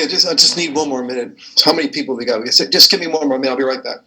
I just need one more minute. How many people we got? Just give me one more minute. I'll be right back.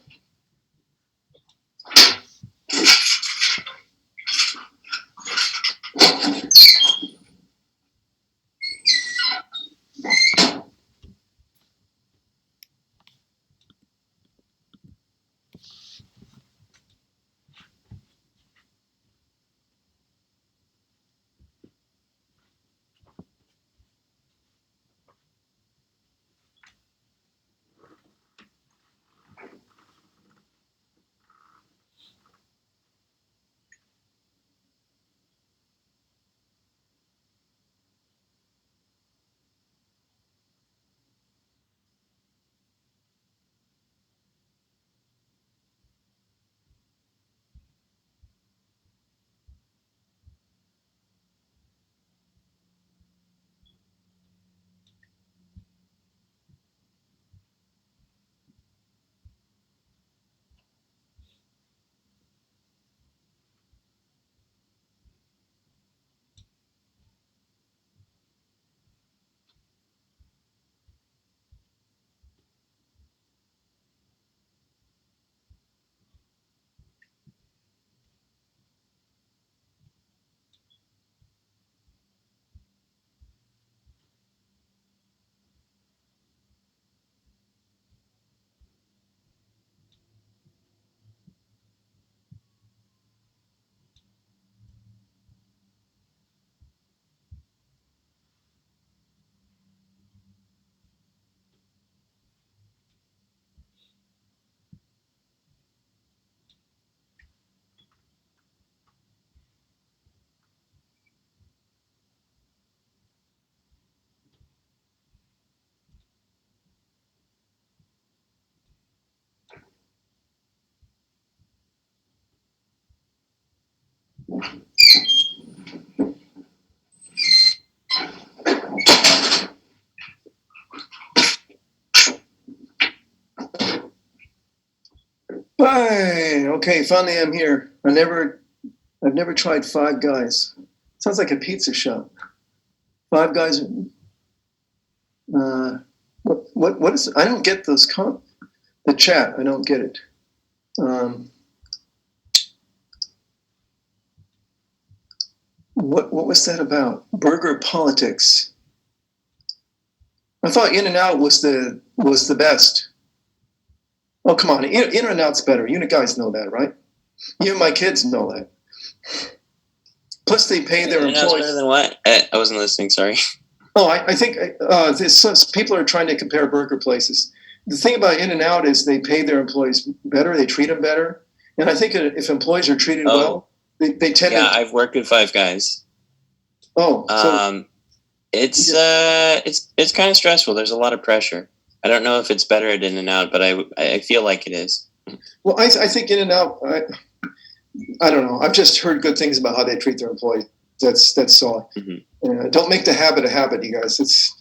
Hi. Okay, finally I'm here. I've never tried Five Guys. Sounds like a pizza shop. Five Guys. What is? I don't get those the chat. I don't get it. What was that about? Burger politics. I thought In-N-Out was the best. Oh, come on. In-N-Out's better. You guys know that, right? Even my kids know that. Plus, they pay their employees. Better than what? I wasn't listening, sorry. Oh, I think people are trying to compare burger places. The thing about In-N-Out is they pay their employees better. They treat them better. And I think if employees are treated well, they tend to... Yeah, I've worked with Five Guys. Oh, so... It's kind of stressful. There's a lot of pressure. I don't know if it's better at In-N-Out, but I feel like it is. Well, I think In-N-Out, I don't know. I've just heard good things about how they treat their employees. That's all. Mm-hmm. Don't make the habit a habit, you guys. It's,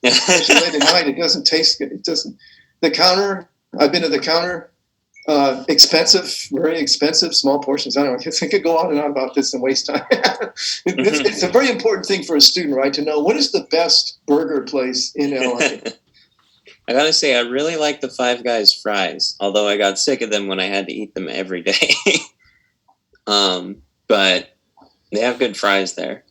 especially late at night, it doesn't taste good. It doesn't. The counter, I've been to the counter, expensive, very expensive, small portions. I don't know. I could go on and on about this and waste time. It's a very important thing for a student, right, to know what is the best burger place in LA. I gotta say, I really like the Five Guys fries, although I got sick of them when I had to eat them every day. But they have good fries there.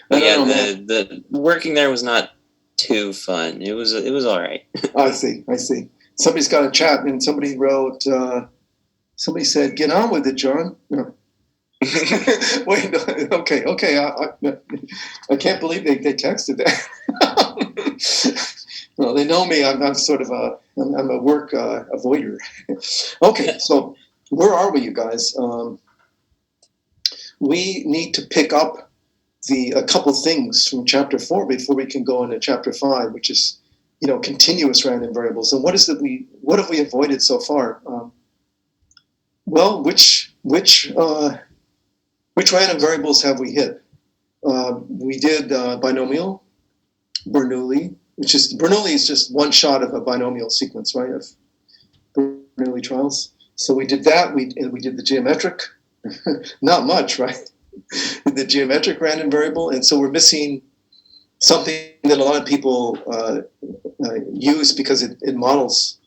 But yeah, the working there was not too fun. It was all right. I see. Somebody's got a chat, and somebody wrote. Somebody said, "Get on with it, John." No. Wait. No, okay. I can't believe they texted that. Well, they know me. I'm sort of I'm a work avoider. Okay, so where are we, you guys? We need to pick up a couple things from chapter 4 before we can go into chapter 5, which is, continuous random variables. And what have we avoided so far? Well, which random variables have we hit? We did binomial, Bernoulli, Bernoulli is just one shot of a binomial sequence, right? Of Bernoulli trials. So we did that. We did the geometric. Not much, right? The geometric random variable, and so we're missing something that a lot of people use because it models,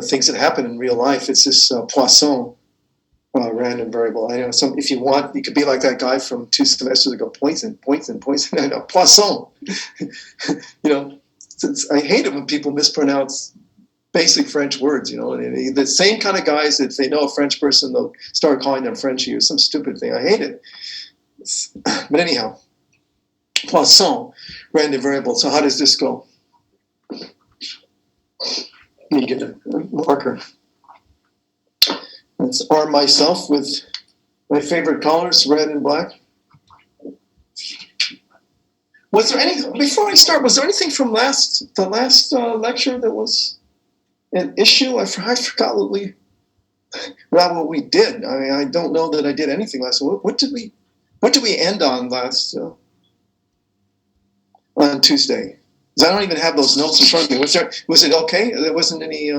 things that happen in real life. It's this Poisson random variable. I know if you want, you could be like that guy from 2 semesters ago, Poisson. I know, Poisson. I hate it when people mispronounce basic French words, the same kind of guys, if they know a French person, they'll start calling them Frenchy or some stupid thing. I hate it. But anyhow, Poisson, random variable. So how does this go? Let me get a marker. Let's arm myself with my favorite colors, red and black. Was there before I start, was there anything from the last lecture that was an issue? I forgot what we did. I mean, I don't know that I did anything last. What did we end on last on Tuesday? Because I don't even have those notes in front of me. Was it okay? There wasn't any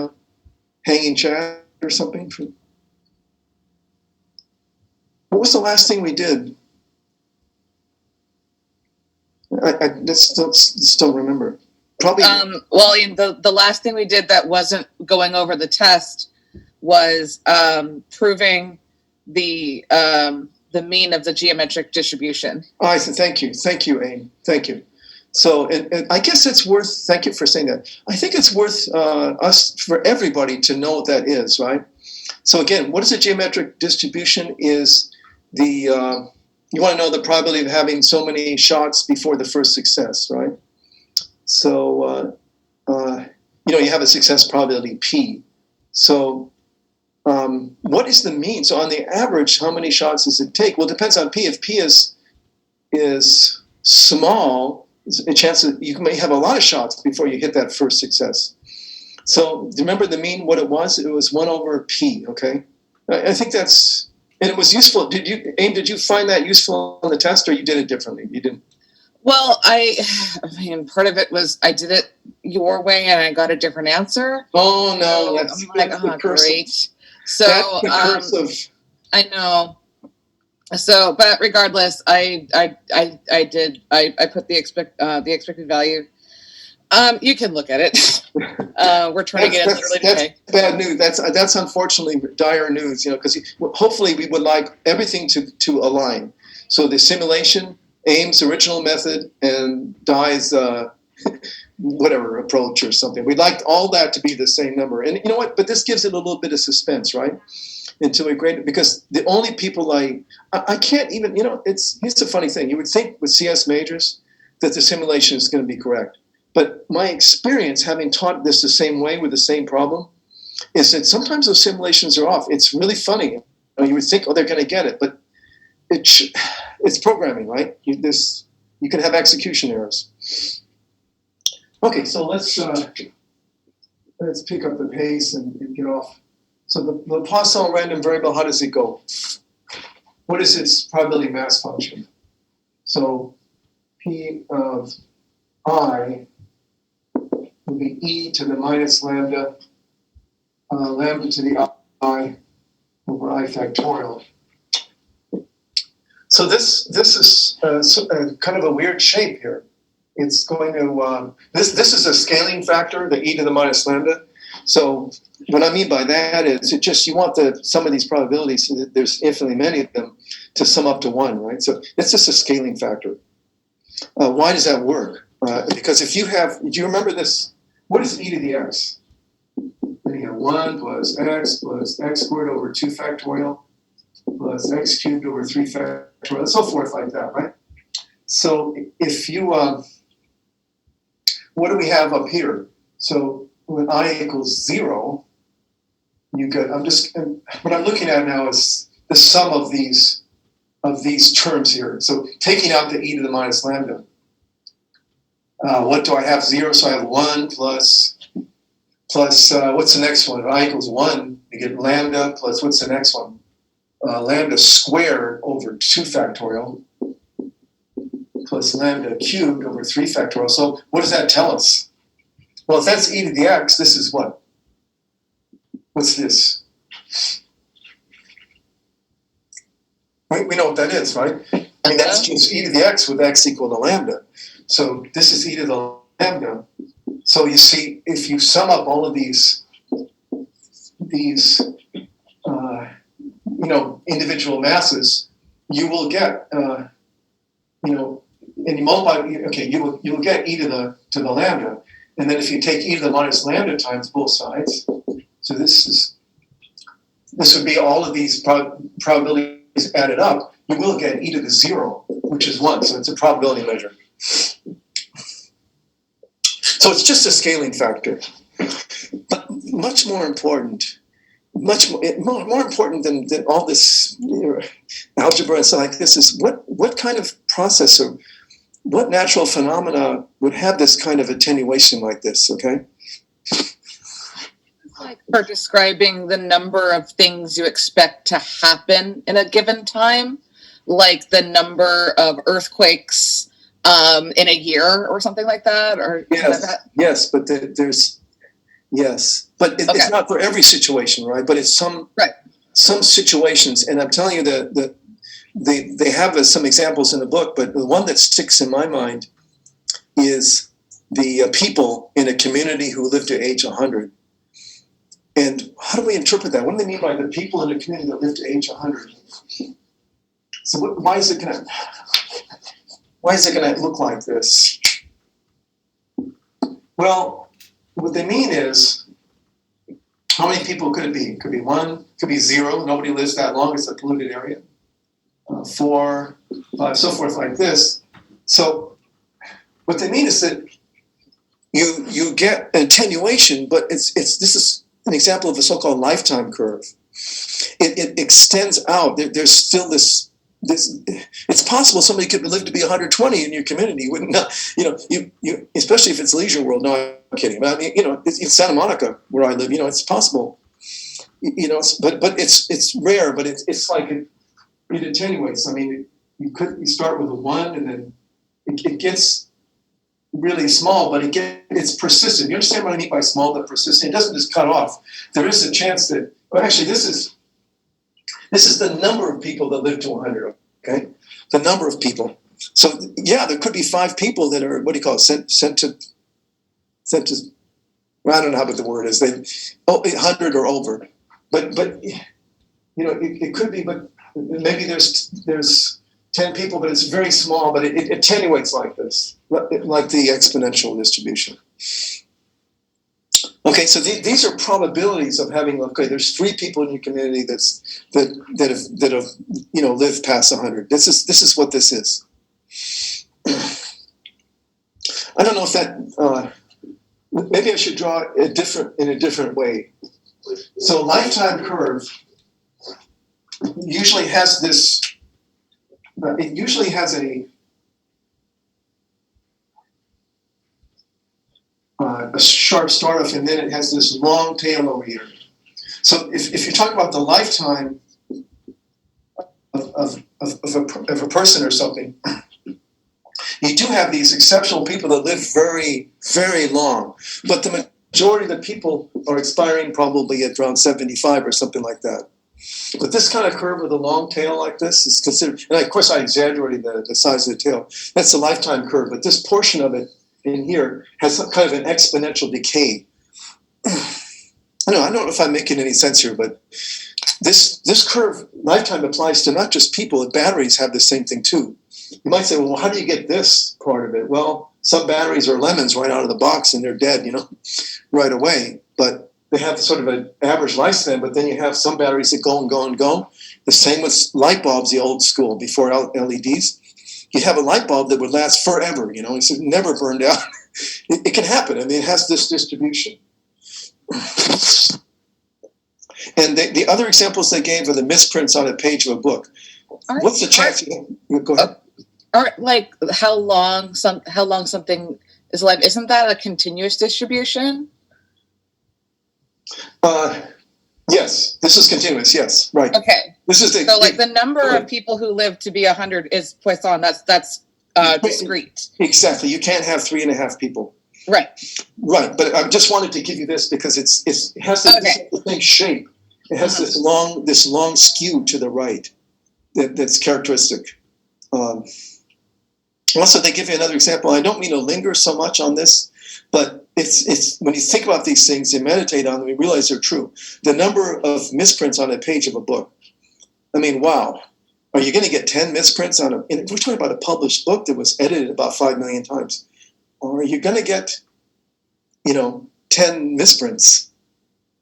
hanging chat or something? What was the last thing we did? I just don't remember. Probably. Well, the last thing we did that wasn't going over the test was proving the mean of the geometric distribution. Oh, I said thank you, Aim, thank you. So, and I guess it's worth. Thank you for saying that. I think it's worth for everybody to know what that is, right? So again, what is a geometric distribution? Is you want to know the probability of having so many shots before the first success, right? So, you have a success probability P. So, what is the mean? So on the average, how many shots does it take? Well, it depends on P. If P is small, a chance that you may have a lot of shots before you hit that first success. So remember the mean, what it was? It was 1 over P, okay? I think that's, and it was useful. Did you find that useful on the test, or you did it differently? You didn't? Well, I mean, part of it was I did it your way and I got a different answer. Oh, no. So That's, I'm like, that's oh, great. So that's the curse of... I know. So, but regardless, I put the expected value. You can look at it. We're trying to get it literally today. That's bad news. That's unfortunately dire news, because hopefully we would like everything to align. So the simulation, Aim's original method, and Dai's whatever approach or something. We'd like all that to be the same number. And you know what? But this gives it a little bit of suspense, right? Until we grade it, because the only people I can't even, here's the funny thing. You would think with CS majors that the simulation is going to be correct. But my experience, having taught this the same way with the same problem, is that sometimes those simulations are off. It's really funny. You would think, they're going to get it, but it's programming, right? You can have execution errors. Okay, so let's pick up the pace and get off. So the Poisson random variable, how does it go? What is its probability mass function? So P of I will be e to the minus lambda, lambda to the I over I factorial. So this is kind of a weird shape here. It's going to, this is a scaling factor, the e to the minus lambda. So what I mean by that is you want the sum of these probabilities, so that there's infinitely many of them, to sum up to 1, right? So it's just a scaling factor. Why does that work? Because do you remember this? What is e to the x? And you have 1 plus x squared over 2 factorial plus x cubed over 3 factorial, and so forth like that, right? So if you, what do we have up here? So when I equals 0, you get, what I'm looking at now is the sum of these terms here. So taking out the e to the minus lambda. What do I have? 0, so I have 1 plus what's the next one? If I equals 1, you get lambda plus, what's the next one? Lambda squared over 2 factorial plus lambda cubed over 3 factorial. So what does that tell us? Well, if that's e to the x, this is what? What's this? Right? We know what that is, right? I mean, that's just e to the x with x equal to lambda. So this is e to the lambda. So you see, if you sum up all of these individual masses, you will get, and you multiply. Okay, you will get e to the lambda, and then if you take e to the minus lambda times both sides, so this would be all of these probabilities added up. You will get e to the 0, which is 1. So it's a probability measure. So it's just a scaling factor. But much more important, more important than all this algebra and stuff like this is what kind of process or what natural phenomena would have this kind of attenuation like this, okay? Like for describing the number of things you expect to happen in a given time, like the number of earthquakes in a year or something like that, or yes, but it's not for every situation, right? But it's some situations, and I'm telling you that they have some examples in the book, but the one that sticks in my mind is the people in a community who live to age 100. And how do we interpret that? What do they mean by the people in a community that live to age 100? So why is it going to look like this? Well, what they mean is, how many people could it be? It could be 1, could be 0. Nobody lives that long. It's a polluted area. 4, 5, so forth like this. So what they mean is that you get attenuation, but this is an example of a so-called lifetime curve. It extends out. There's still this. It's possible somebody could live to be 120 in your community. You wouldn't know, you especially if it's leisure world. No, I'm kidding. But I mean, it's in Santa Monica where I live. It's possible. But it's rare. But it's like it attenuates. I mean, you start with a 1, and then it gets really small, but it's persistent. You understand what I mean by small but persistent? It doesn't just cut off. There is a chance that. Well, actually, this is the number of people that live to 100. Okay, the number of people. So yeah, there could be 5 people that are sent to. Well, I don't know how the word is. 100 or over, but it could be. But maybe there's 10 people, but it's very small. But it attenuates like this, like the exponential distribution. Okay, so these are probabilities of having. Okay, there's 3 people in your community that have lived past 100. This is what this is. I don't know if that. Maybe I should draw it in a different way. So lifetime curve usually has this. It usually has a sharp start off, and then it has this long tail over here. So if you talk about the lifetime of a person or something, you do have these exceptional people that live very, very long, but the majority of the people are expiring probably at around 75 or something like that. But this kind of curve with a long tail like this is considered, and of course I exaggerated the size of the tail. That's the lifetime curve, but this portion of it in here has some kind of an exponential decay. I don't know if I'm making any sense here, but this curve lifetime applies to not just people. Batteries have the same thing too. You might say, well, how do you get this part of it? Well, some batteries are lemons right out of the box and they're dead, right away. But they have sort of an average lifespan, but then you have some batteries that go and go and go. The same with light bulbs, the old school, before LEDs. You'd have a light bulb that would last forever, it's never burned out. It can happen. I mean, it has this distribution. And the other examples they gave are the misprints on a page of a book. What's the chance? Go ahead. Like how long something is alive? Isn't that a continuous distribution? Yes, this is continuous. Yes, right. Okay. This is the number of people who live to be 100 is Poisson. That's discrete. Exactly. You can't have 3.5 people. Right. Right. But I just wanted to give you this because it has this thing shape. It has this long skew to the right that's characteristic. Also, they give you another example. I don't mean to linger so much on this, but it's when you think about these things and meditate on them, you realize they're true. The number of misprints on a page of a book. I mean, wow. Are you going to get 10 misprints on we're talking about a published book that was edited about 5 million times. Or are you going to get, 10 misprints?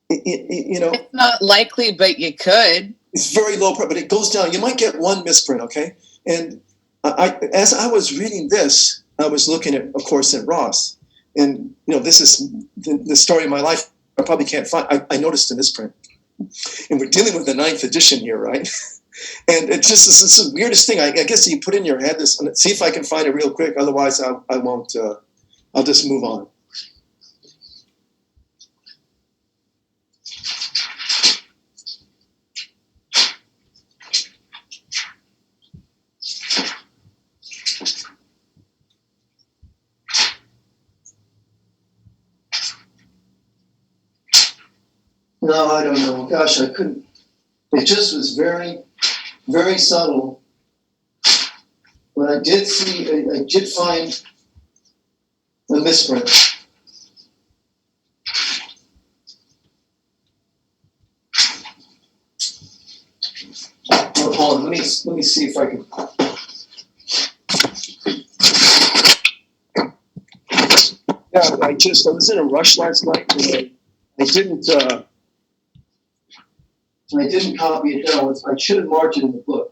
It's not likely, but you could. It's very low, but it goes down. You might get one misprint, okay? And as I was reading this, I was looking at, of course, at Ross. And, this is the story of my life. I probably can't find. I noticed a misprint. And we're dealing with the 9th edition here, right? And it just is the weirdest thing. I guess you put in your head this, see if I can find it real quick. Otherwise, I won't. I'll just move on. No, I don't know. Gosh, I couldn't. It just was very, very subtle. But I did find a misprint. Oh, hold on, let me see if I can. Yeah, I was in a rush last night. And I didn't copy it down. I should have marked it in the book.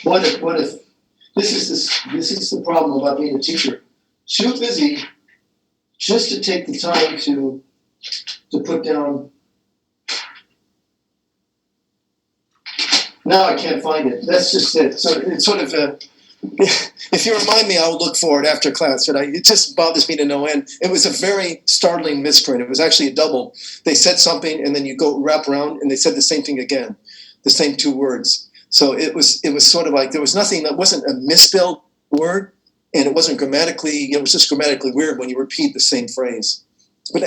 What if this is the problem about being a teacher? Too busy just to take the time to put down. Now I can't find it. That's just it. So it's sort of if you remind me, I'll look for it after class. But it just bothers me to no end. It was a very startling misprint. It was actually a double. They said something, and then you go wrap around, and they said the same thing again, the same 2 words. So it was sort of like there was nothing that wasn't a misspelled word, and it wasn't grammatically. It was just grammatically weird when you repeat the same phrase. But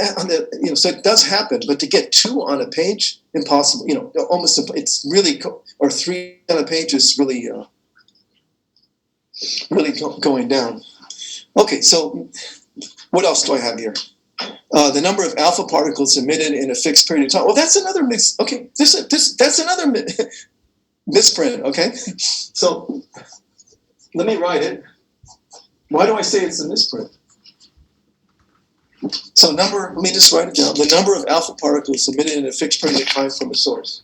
so it does happen. But to get 2 on a page, impossible. Almost it's really, or 3 on a page is really. Really going down. Okay, so what else do I have here? The number of alpha particles emitted in a fixed period of time. Well, that's another Okay, that's another misprint. Okay, so let me write it. Why do I say it's a misprint? So let me just write it down. The number of alpha particles emitted in a fixed period of time from a source.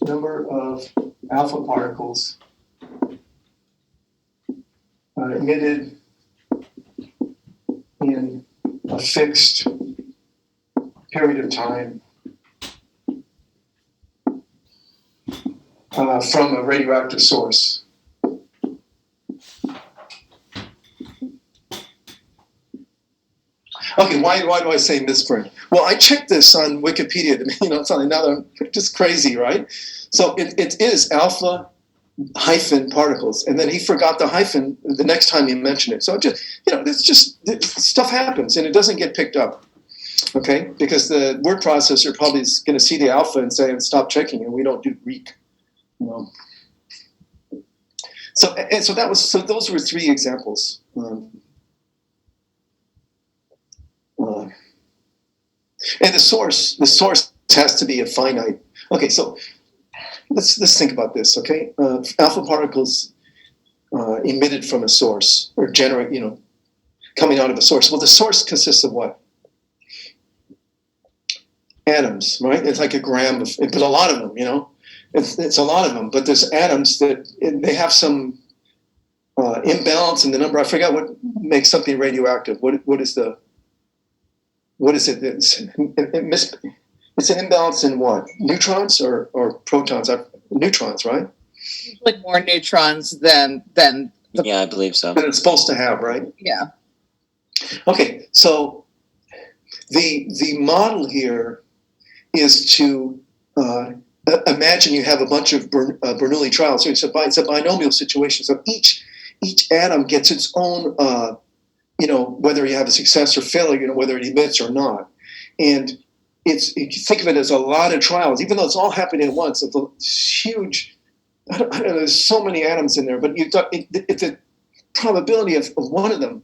Number of alpha particles emitted in a fixed period of time from a radioactive source. Okay, why do I say misprint? Well, I checked this on Wikipedia. Something now just crazy, right? So it is alpha hyphen particles, and then he forgot the hyphen the next time he mentioned it. So it's just stuff happens, and it doesn't get picked up. Okay, because the word processor probably is going to see the alpha and say, "Stop checking," and we don't do Greek. So those were 3 examples. And the source has to be a finite. Okay, so let's think about this. Okay, alpha particles emitted from a source or coming out of a source. Well, the source consists of what? Atoms, right? It's like a gram but a lot of them. It's a lot of them. But there's atoms that they have some imbalance in the number. I forgot what makes something radioactive. What is it? It's an imbalance in what? Neutrons or protons? Neutrons, right? Like more neutrons than yeah, I believe so. Than it's supposed to have, right? Yeah. Okay, so the model here is to imagine you have a bunch of Bernoulli trials. So it's a binomial situation. So each atom gets its own, whether you have a success or failure, whether it emits or not. And think of it as a lot of trials, even though it's all happening at once. It's a huge. I don't know. There's so many atoms in there, but you've got the probability of one of them,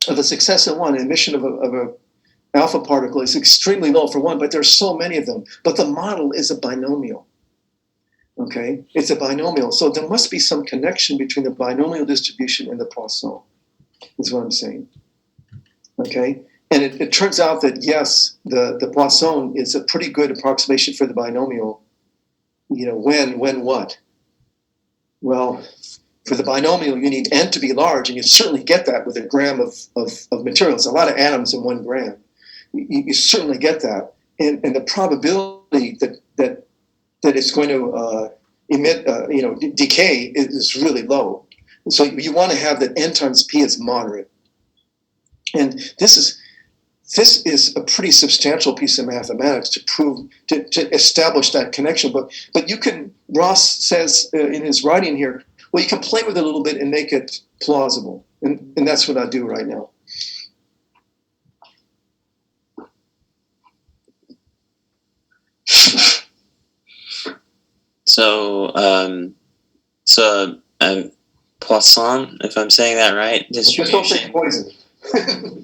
of a success in one, emission of a alpha particle is extremely low for one. But there's so many of them. But the model is a binomial. Okay, it's a binomial, so there must be some connection between the binomial distribution and the Poisson. Is what I'm saying. Okay. And it turns out that, yes, the Poisson is a pretty good approximation for the binomial. When what? Well, for the binomial, you need n to be large, and you certainly get that with a gram of material. It's a lot of atoms in 1 gram. You certainly get that. And the probability that it's going to emit, decay is really low. So you want to have that n times p is moderate. And this is a pretty substantial piece of mathematics to prove, to establish that connection. But you can, Ross says in his writing here, well, you can play with it a little bit and make it plausible. And that's what I do right now. So Poisson, if I'm saying that right, distribution. Just don't say poison.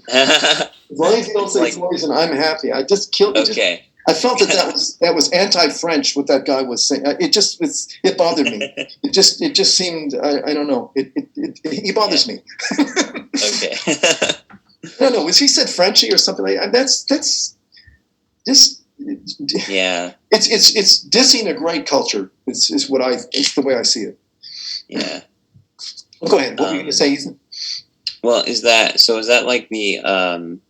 As long as you don't say poison, I'm happy. I just killed. Okay. I felt that was anti-French what that guy was saying. It bothered me. It just seemed I don't know. He bothers me. Okay. I don't know. Was he said Frenchy or something like that? That's just yeah. It's dissing a great culture. It's the way I see it. Yeah. Go ahead. What were you going to say, Ethan? Well, is that like the kind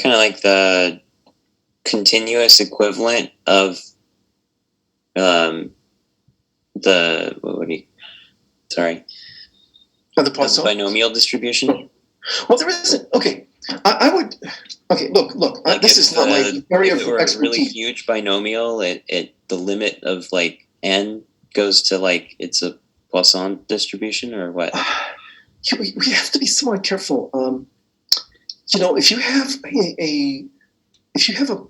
of like the continuous equivalent of the The Poisson? binomial distribution? Well, there isn't. Okay, I would. Okay, look. Like this is not my area of expertise. A really huge binomial, the limit of like n goes to like it's a Poisson distribution or what? We have to be somewhat careful. If you have a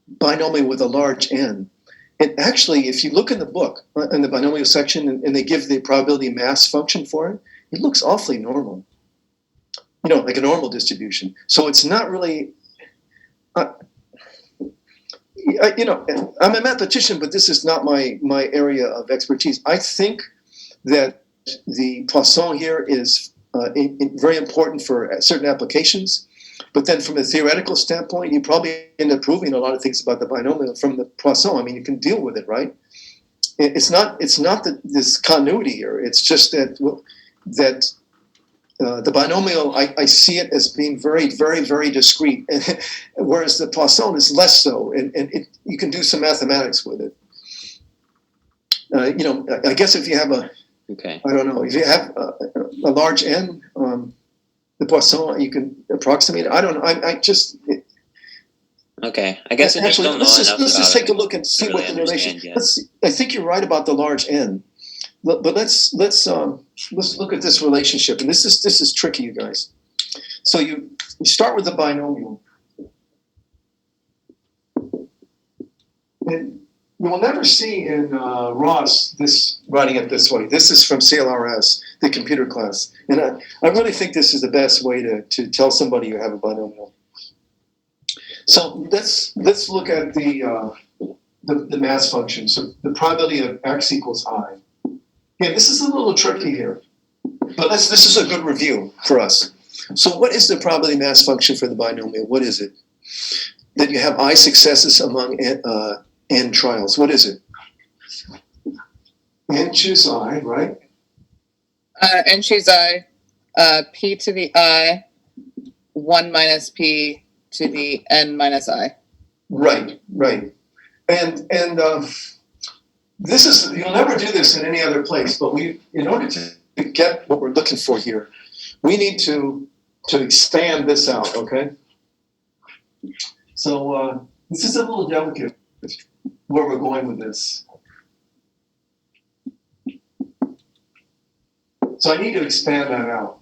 binomial with a large n, and actually, if you look in the book in the binomial section, and they give the probability mass function for it, it looks awfully normal. Like a normal distribution. So it's not really. I'm a mathematician, but this is not my area of expertise. I think that the Poisson here is very important for certain applications, but then from a theoretical standpoint, you probably end up proving a lot of things about the binomial from the Poisson. I mean, you can deal with it, right? It's not this continuity here. It's just that the binomial, I see it as being very, very, very discrete, whereas the Poisson is less so, and you can do some mathematics with it. I guess if you have I don't know, if you have a large n, the Poisson, you can approximate it. I don't know. Okay, I guess I just don't know enough let's just take a look and see really what the relation. Yet. I think you're right about the large n, but let's look at this relationship, and this is tricky, you guys. So you start with the binomial, and you will never see in Ross this writing it this way. This is from CLRS, the computer class, and I really think this is the best way to tell somebody you have a binomial. So let's look at the mass function. So the probability of x equals I. Yeah, this is a little tricky here, but this is a good review for us. So what is the probability mass function for the binomial? What is it? That you have I successes among n trials. What is it? N choose I, right? N choose I, p to the I, 1 minus p to the n minus I. Right. And this is, you'll never do this in any other place, but in order to get what we're looking for here, we need to expand this out, okay? So this is a little delicate where we're going with this. So I need to expand that out.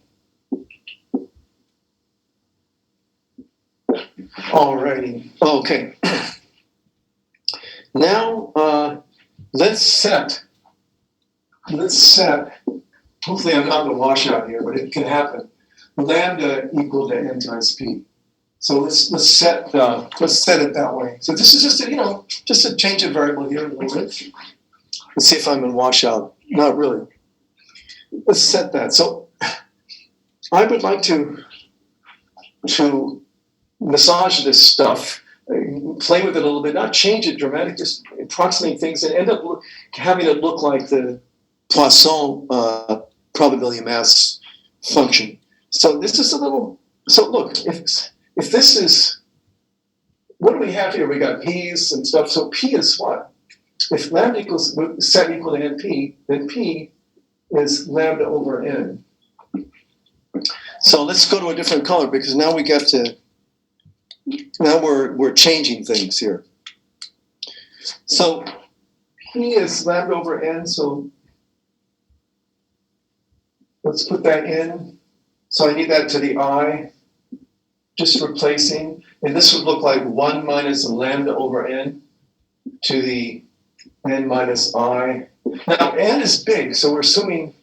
Alrighty. Okay. Now let's set. Hopefully, I'm not in a washout here, but it can happen. Lambda equal to n times p. So let's set it that way. So this is just a change of variable here a little bit. Let's see if I'm in washout. Not really. Let's set that. So I would like to massage this stuff, play with it a little bit, not change it dramatically, just approximate things and end up having it look like the Poisson probability mass function. So this is a little. So look, if this is, what do we have here? We got p's and stuff. So p is what? If lambda equals set equal to np, then p is lambda over n. So let's go to a different color because now we get to. Now we're changing things here. So p is lambda over n. So let's put that in. So I need that to the I. Just replacing, and this would look like 1 minus lambda over n to the n minus I. Now n is big, so we're assume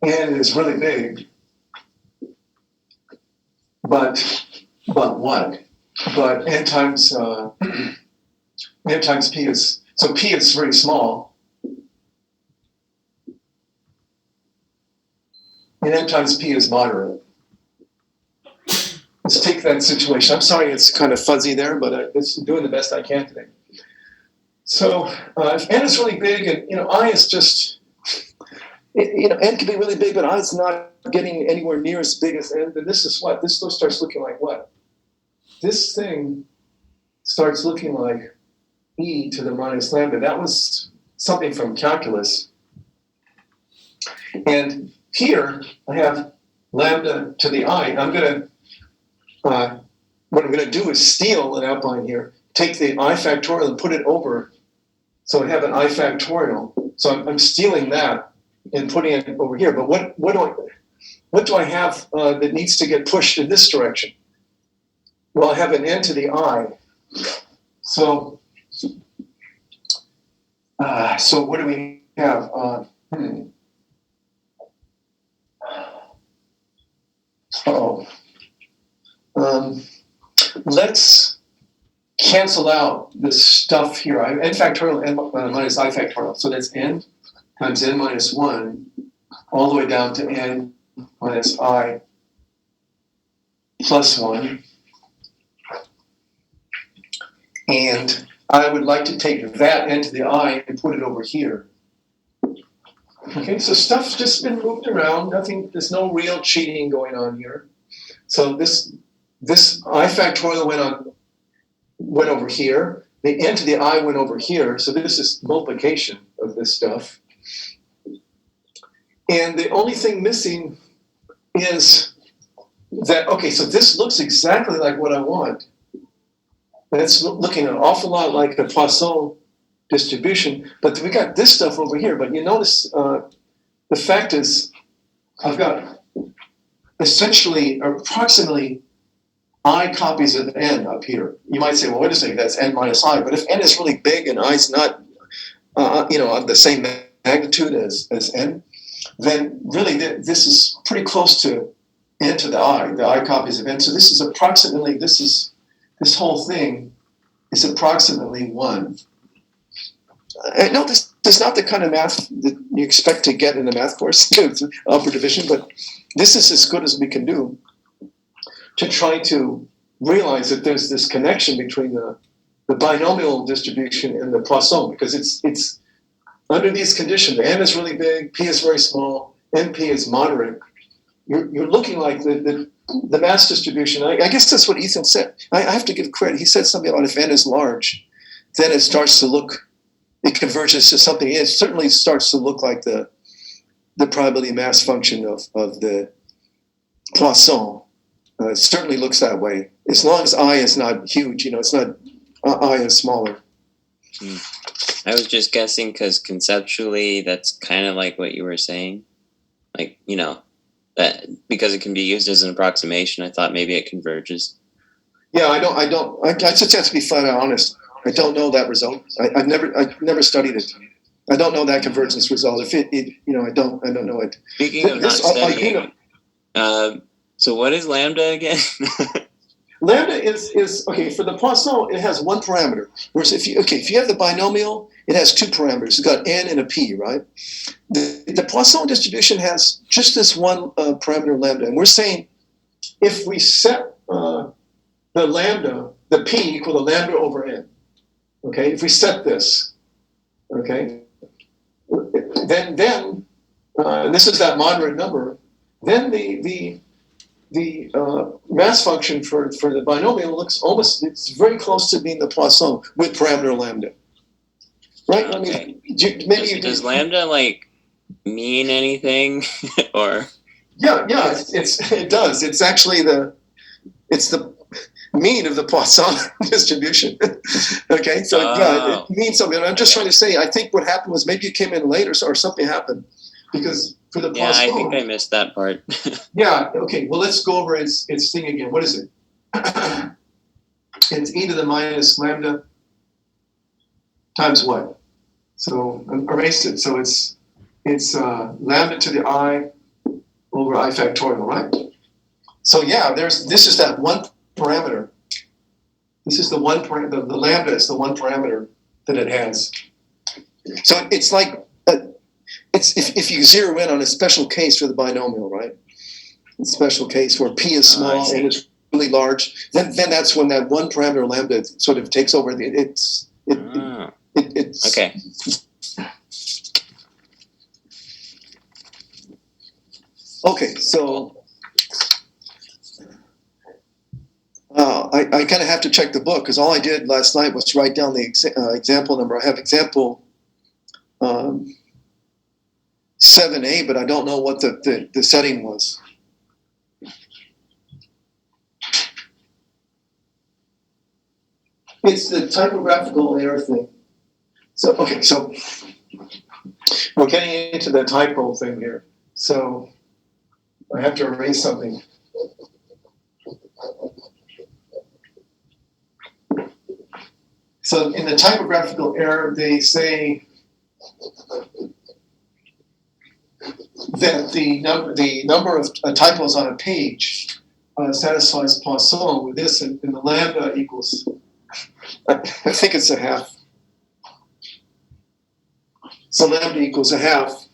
n is really big. But what? But n times p is, so p is very small. And n times p is moderate. Let's take that situation. I'm sorry it's kind of fuzzy there, but it's doing the best I can today. So if n is really big, and I is just, n can be really big, but I is not getting anywhere near as big as n, then this is what? This starts looking like what? This thing starts looking like e to the minus lambda. That was something from calculus. And here I have lambda to the I. I'm going to, what I'm going to do is steal an outline here, take the I factorial and put it over. So I have an I factorial. So I'm stealing that and putting it over here. But what do I have that needs to get pushed in this direction? Well, I have an n to the I. So what do we have? Let's cancel out this stuff here. I have n factorial n minus I factorial. So that's n times n minus 1 all the way down to n minus I plus 1. And I would like to take that n to the I and put it over here. Okay, so stuff's just been moved around. There's no real cheating going on here. So this I factorial went over here. The n to the I went over here. So this is multiplication of this stuff. And the only thing missing is that, okay, so this looks exactly like what I want. That's looking an awful lot like a Poisson distribution, but we got this stuff over here. But you notice the fact is I've got essentially approximately I copies of n up here. You might say, well, wait a second, that's n minus I. But if n is really big and I is not, of the same magnitude as n, then really this is pretty close to n to the I copies of n. So this is approximately, this whole thing is approximately 1. No, this is not the kind of math that you expect to get in a math course, upper division, but this is as good as we can do to try to realize that there's this connection between the binomial distribution and the Poisson, because it's under these conditions, n is really big, p is very small, np is moderate. You're looking like the mass distribution. I guess that's what Ethan said. I have to give credit. He said something about if n is large, then it starts to look, it converges to something. It certainly starts to look like the probability mass function of the Poisson. It certainly looks that way. As long as I is not huge, it's not, I is smaller. I was just guessing because conceptually that's kind of like what you were saying. Like, that because it can be used as an approximation, I thought maybe it converges. Yeah, I just have to be flat out honest. I don't know that result. I've never studied it. I don't know that convergence result. If it I don't know it. Speaking of not studying, so what is lambda again? Lambda is okay for the Poisson. It has one parameter. Whereas if you have the binomial, it has two parameters. It's got n and a p, right? The Poisson distribution has just this one parameter lambda, and we're saying if we set the lambda, the p equal to lambda over n. Okay, if we set this, okay, then this is that moderate number. Then the mass function for the binomial looks it's very close to being the Poisson with parameter lambda, right? Okay. I mean, does lambda like mean anything, or? Yeah, it does. It's actually the mean of the Poisson distribution. Okay, so yeah, it means something. I'm just trying to say, I think what happened was maybe you came in late or something happened, because for the Poisson. Yeah, I think I missed that part. Yeah. Okay. Well, let's go over its thing again. What is it? It's e to the minus lambda times what? So I erased it. So it's lambda to the I over I factorial, right? So yeah, this is that one parameter. This is the one parameter. The lambda is the one parameter that it has. So it's like it's if you zero in on a special case for the binomial, right? A special case where p is small and it's really large, then that's when that one parameter lambda sort of takes over. It's okay. Okay, so I kind of have to check the book because all I did last night was write down the example number. I have example 7A, but I don't know what the setting was. It's the typographical error thing. So we're getting into the typo thing here. So I have to erase something. So in the typographical error, they say that the number of typos on a page satisfies Poisson with this, and the lambda equals, I think it's a half. So lambda equals a half.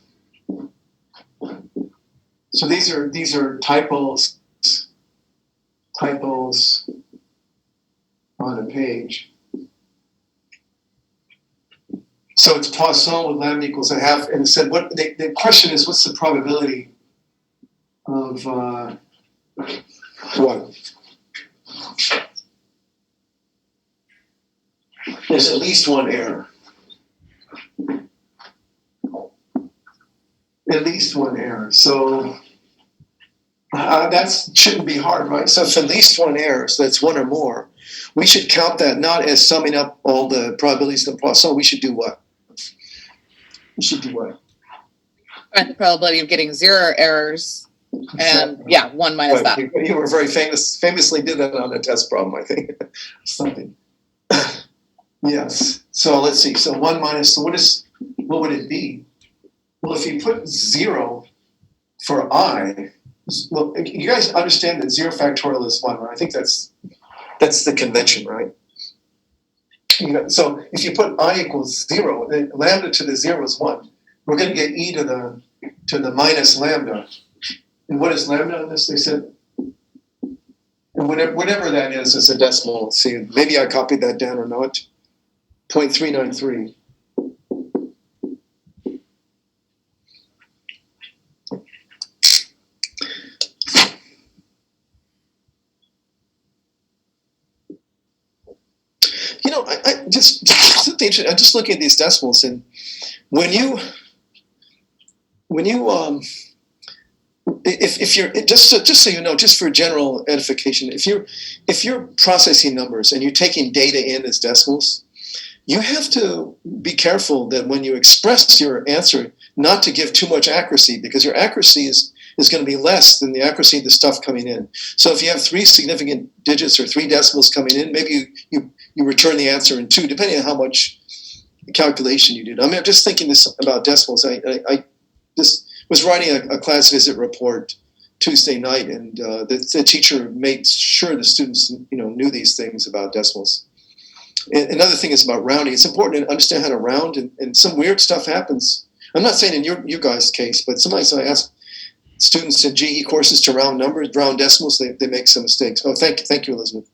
So these are typos on a page. So it's Poisson with lambda equals a half, and it said what the question is, what's the probability of what? There's at least one error. At least one error. So that shouldn't be hard, right? So if at least one error, so that's one or more, we should count that not as summing up all the probabilities of Poisson. We should do what? We should do what? Find the probability of getting 0 errors, and yeah, 1 minus that. You were very famously did that on a test problem, I think. Something. Yes. So let's see. So 1 minus. So what would it be? Well, if you put 0 for I, well, you guys understand that 0 factorial is 1, right? I think that's the convention, right? So if you put I equals 0, then lambda to the 0 is 1. We're going to get e to the minus lambda. And what is lambda on this? They said, and whatever that is a decimal. Let's see, maybe I copied that down or not. 0.393. I just something interesting. I'm just looking at these decimals, and when you if you're just so you know, just for general edification, if you're processing numbers and you're taking data in as decimals, you have to be careful that when you express your answer, not to give too much accuracy, because your accuracy is is going to be less than the accuracy of the stuff coming in. So if you have 3 significant digits or 3 decimals coming in, maybe you return the answer in 2, depending on how much calculation you did. I mean, I'm just thinking this about decimals. I just was writing a class visit report Tuesday night, and the teacher made sure the students knew these things about decimals. And another thing is about rounding. It's important to understand how to round, and some weird stuff happens. I'm not saying in your guys' case, but sometimes I ask students in GE courses to round numbers, round decimals, they make some mistakes. Oh, thank you, Elizabeth.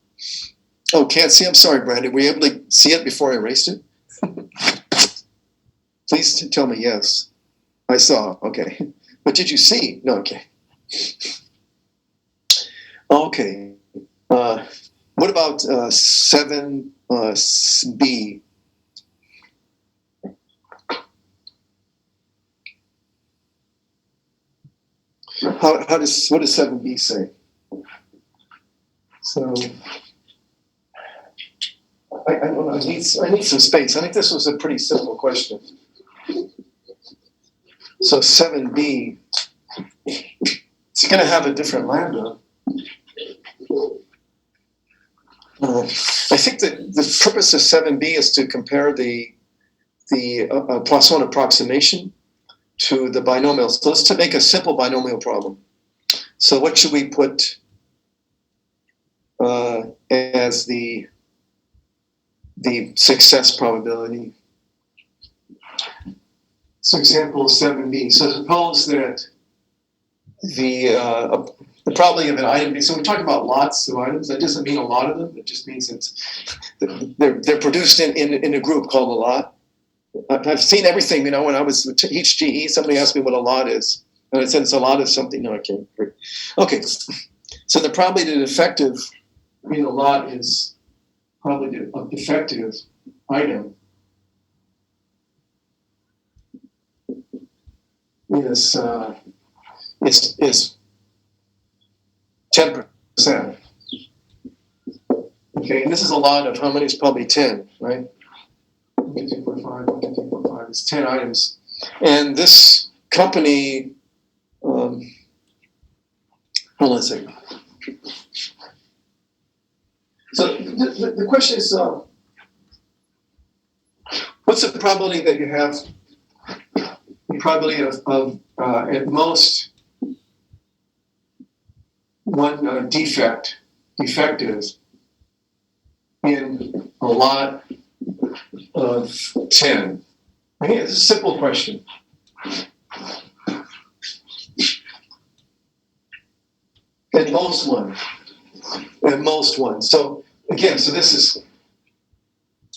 Oh, can't see. I'm sorry, Brandon. Were you able to see it before I erased it? Please tell me yes. I saw. Okay. But did you see? No. Okay. Okay. What about 7B? What does 7B say? So I don't know. I need some space. I think this was a pretty simple question. So 7B, it's going to have a different lambda. I think that the purpose of 7B is to compare the Poisson approximation to the binomial. So let's make a simple binomial problem. So what should we put as the success probability? So example 7B. So suppose that the probability of an item. So we're talking about lots of items. That doesn't mean a lot of them. It just means they're produced in a group called a lot. I've seen everything. When I was teach GE, somebody asked me what a lot is, and I said it's a lot of something. No, I can't. Okay. So the probability of defective, a lot is probably a defective item is 10%. Okay, and this is a lot of how many is probably 10, right? 1.245 is 10 items. And this company, hold on a second. So the question is, what's the probability that you have? The probability of at most one defective in a lot of 10. I think it's a simple question. At most one. At most one. So again, this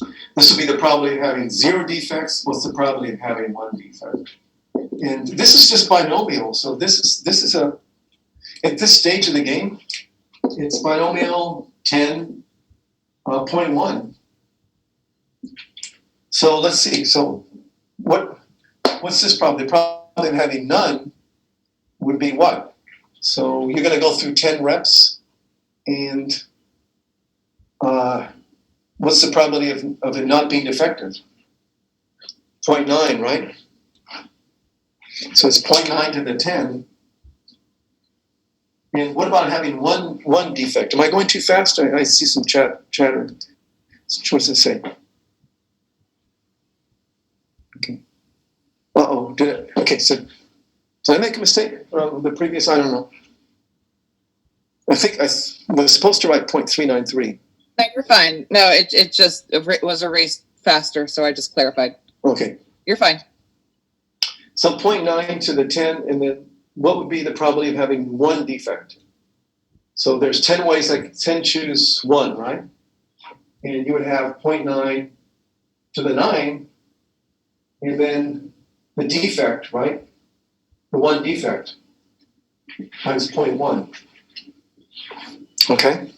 would be the probability of having 0 defects. What's the probability of having 1 defect? And this is just binomial. So this is at this stage of the game, it's binomial 10.1. So let's see. So what's this probability? The probability of having none would be what? So you're going to go through 10 reps, and what's the probability of it not being defective? 0.9, right? So it's 0.9 to the 10. And what about having one defect? Am I going too fast? I see some chatter. What's it say? Okay. Uh-oh. Okay, so did I make a mistake? The previous, I don't know. I think I was supposed to write 0.393. No, you're fine. No, it just was erased faster, so I just clarified. Okay. You're fine. So 0.9 to the 10, and then what would be the probability of having 1 defect? So there's 10 ways I can choose 1, right? And you would have 0.9 to the 9, and then the defect, right? The 1 defect times 0.1. Okay?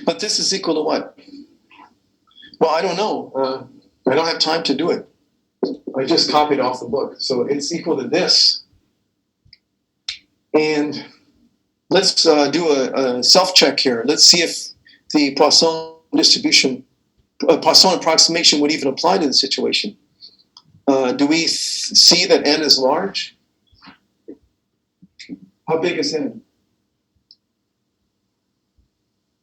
But this is equal to what? Well, I don't know. I don't have time to do it. I just copied off the book. So it's equal to this. And let's do a self-check here. Let's see if the Poisson distribution, Poisson approximation would even apply to the situation. Do we see that n is large? How big is n?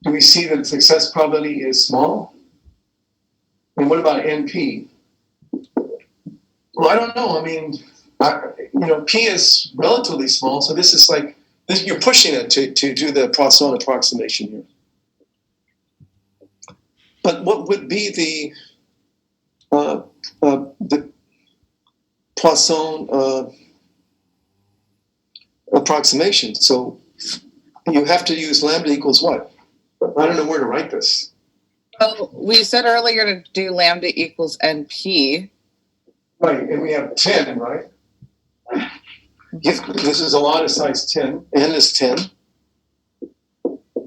Do we see that success probability is small? And what about NP? Well, I don't know. I mean, P is relatively small, so this is like this, you're pushing it to do the Poisson approximation here. But what would be the Poisson approximation? So you have to use lambda equals what? I don't know where to write this. Well, we said earlier to do lambda equals NP. Right, and we have 10, right? If this is a lot of size 10, n is 10,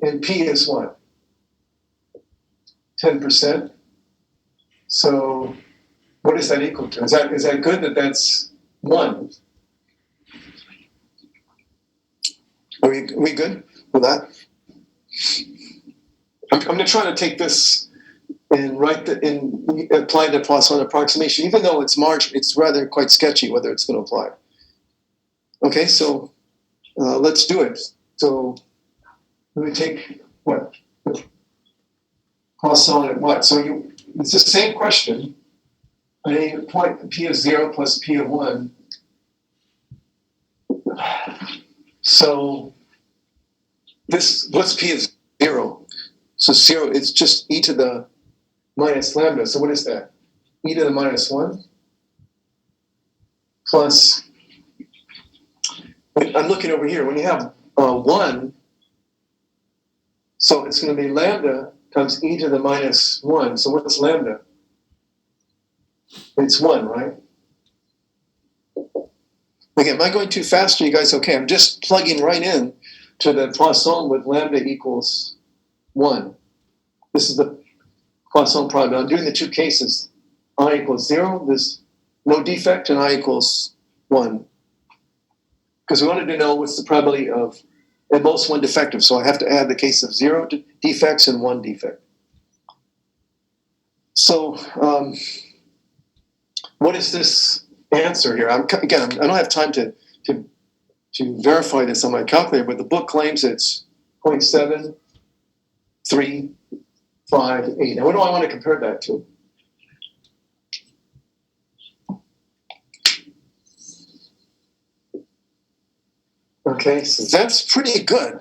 and p is what? 10%. So what is that equal to? Is that good that that's 1? Are we good with that? I'm going to try to take this and apply the Poisson approximation, even though it's rather quite sketchy whether it's going to apply. Okay, so let's do it. So let me take what? Poisson at what? So it's the same question. I need point p of 0 plus p of 1. So what's p of 0? So 0, it's just e to the minus lambda. So what is that? E to the minus 1 plus, I'm looking over here. When you have 1, so it's going to be lambda times e to the minus 1. So what's lambda? It's 1, right? Okay, am I going too fast? Are you guys okay? I'm just plugging right in to the Poisson with lambda equals 1. This is the Poisson probability. I'm doing the two cases. I equals 0, there's no defect, and I equals 1. Because we wanted to know what's the probability of at most one defective. So I have to add the case of 0 defects and 1 defect. So what is this answer here? I don't have time to verify this on my calculator, but the book claims it's 0.735. Now, what do I want to compare that to? Okay, so that's pretty good.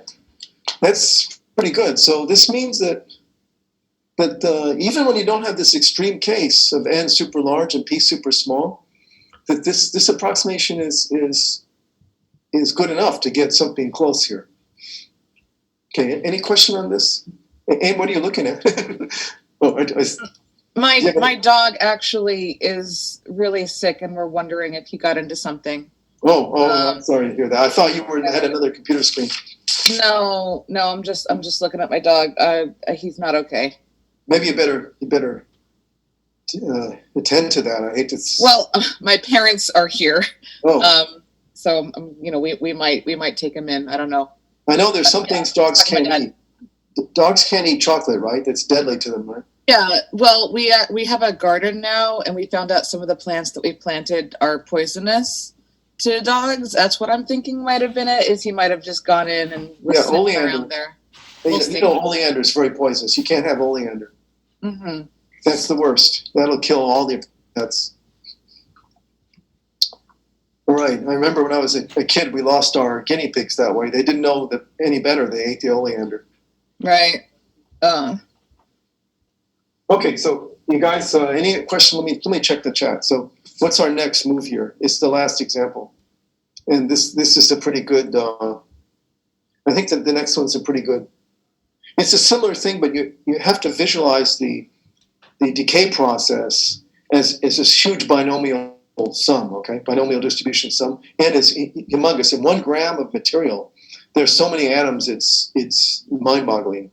That's pretty good. So this means that even when you don't have this extreme case of n super large and p super small, that this approximation is good enough to get something close here. Okay, any question on this? Abe, what are you looking at? My dog actually is really sick, and we're wondering if he got into something. I'm sorry to hear that. I thought you had another computer screen. No, I'm just looking at my dog. He's not okay. Maybe you better attend to that. I hate to. Well, my parents are here. Oh. So we might take him in. I don't know. I know there's some things dogs can't eat. Dogs can't eat chocolate, right? That's deadly to them, right? Yeah. Well, we have a garden now, and we found out some of the plants that we planted are poisonous to dogs. That's what I'm thinking might have been it. Is he might have just gone in and was sniffing around there. Oleander is very poisonous. You can't have oleander. Mm-hmm. That's the worst. That'll kill all the pets. All right. I remember when I was a kid, we lost our guinea pigs that way. They didn't know that any better. They ate the oleander. Right. Okay. So you guys, any question? Let me check the chat. So what's our next move here? It's the last example, and this is a pretty good. I think that the next one's a pretty good. It's a similar thing, but you have to visualize the decay process as this huge binomial sum, okay? Binomial distribution sum, and it's humongous. In 1 gram of material, there's so many atoms, it's mind-boggling.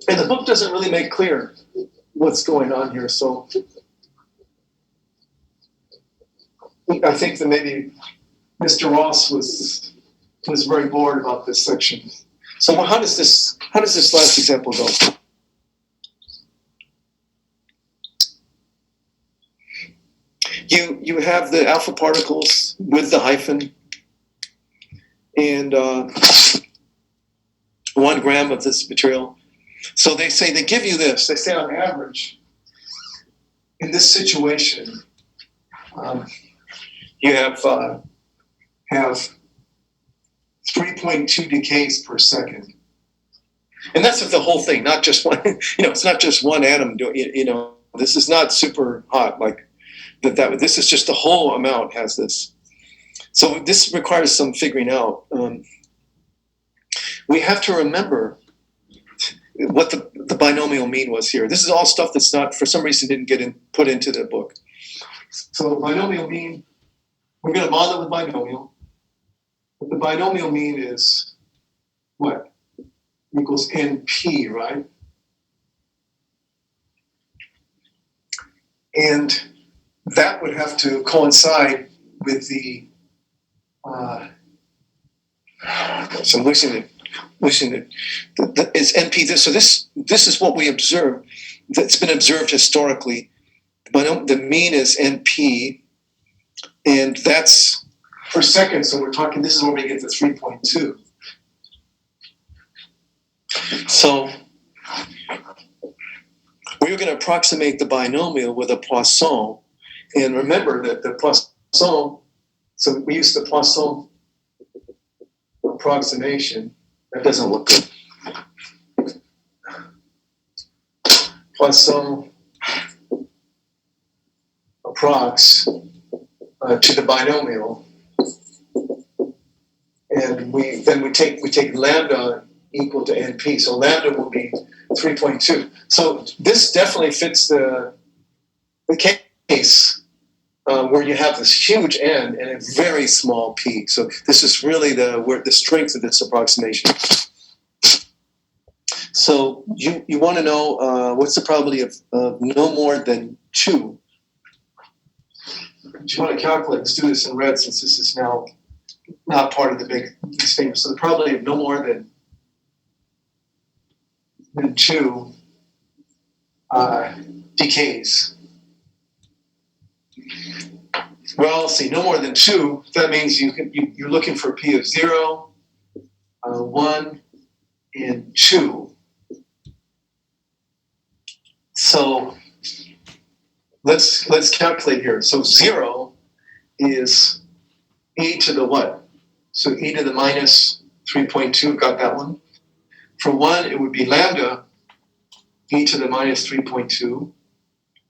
And the book doesn't really make clear what's going on here, so I think that maybe Mr. Ross was very bored about this section. So how does this last example go? you have the alpha particles with the hyphen, and 1 gram of this material. So they give you this. They say on average, in this situation, you have 3.2 decays per second. And that's the whole thing, not just one, it's not just one atom doing, this is not super hot like that. This is just the whole amount has this. So this requires some figuring out. We have to remember what the binomial mean was here. This is all stuff that's not, for some reason, didn't get put into the book. So binomial mean, we're going to model with binomial. But the binomial mean is what? Equals NP, right? And that would have to coincide with the, so I'm wishing that it's NP. So this is what we observe. That's been observed historically. But the mean is NP, and that's per second. So we're talking. This is where we get the 3.2. So we're going to approximate the binomial with a Poisson, and remember that the Poisson. So we use the Poisson approximation. That doesn't look good. Poisson approx to the binomial, and we take lambda equal to NP. So lambda will be 3.2. So this definitely fits the case where you have this huge N and a very small P. So this is really the strength of this approximation. So you want to know what's the probability of no more than 2. You want to calculate. Let's do this in red since this is now not part of the big statement. So the probability of no more than 2 decays. Well, see, no more than 2. That means you're looking for a P of 0, 1, and 2. So let's calculate here. So 0 is e to the what? So e to the minus 3.2. Got that one. For 1, it would be lambda e to the minus 3.2,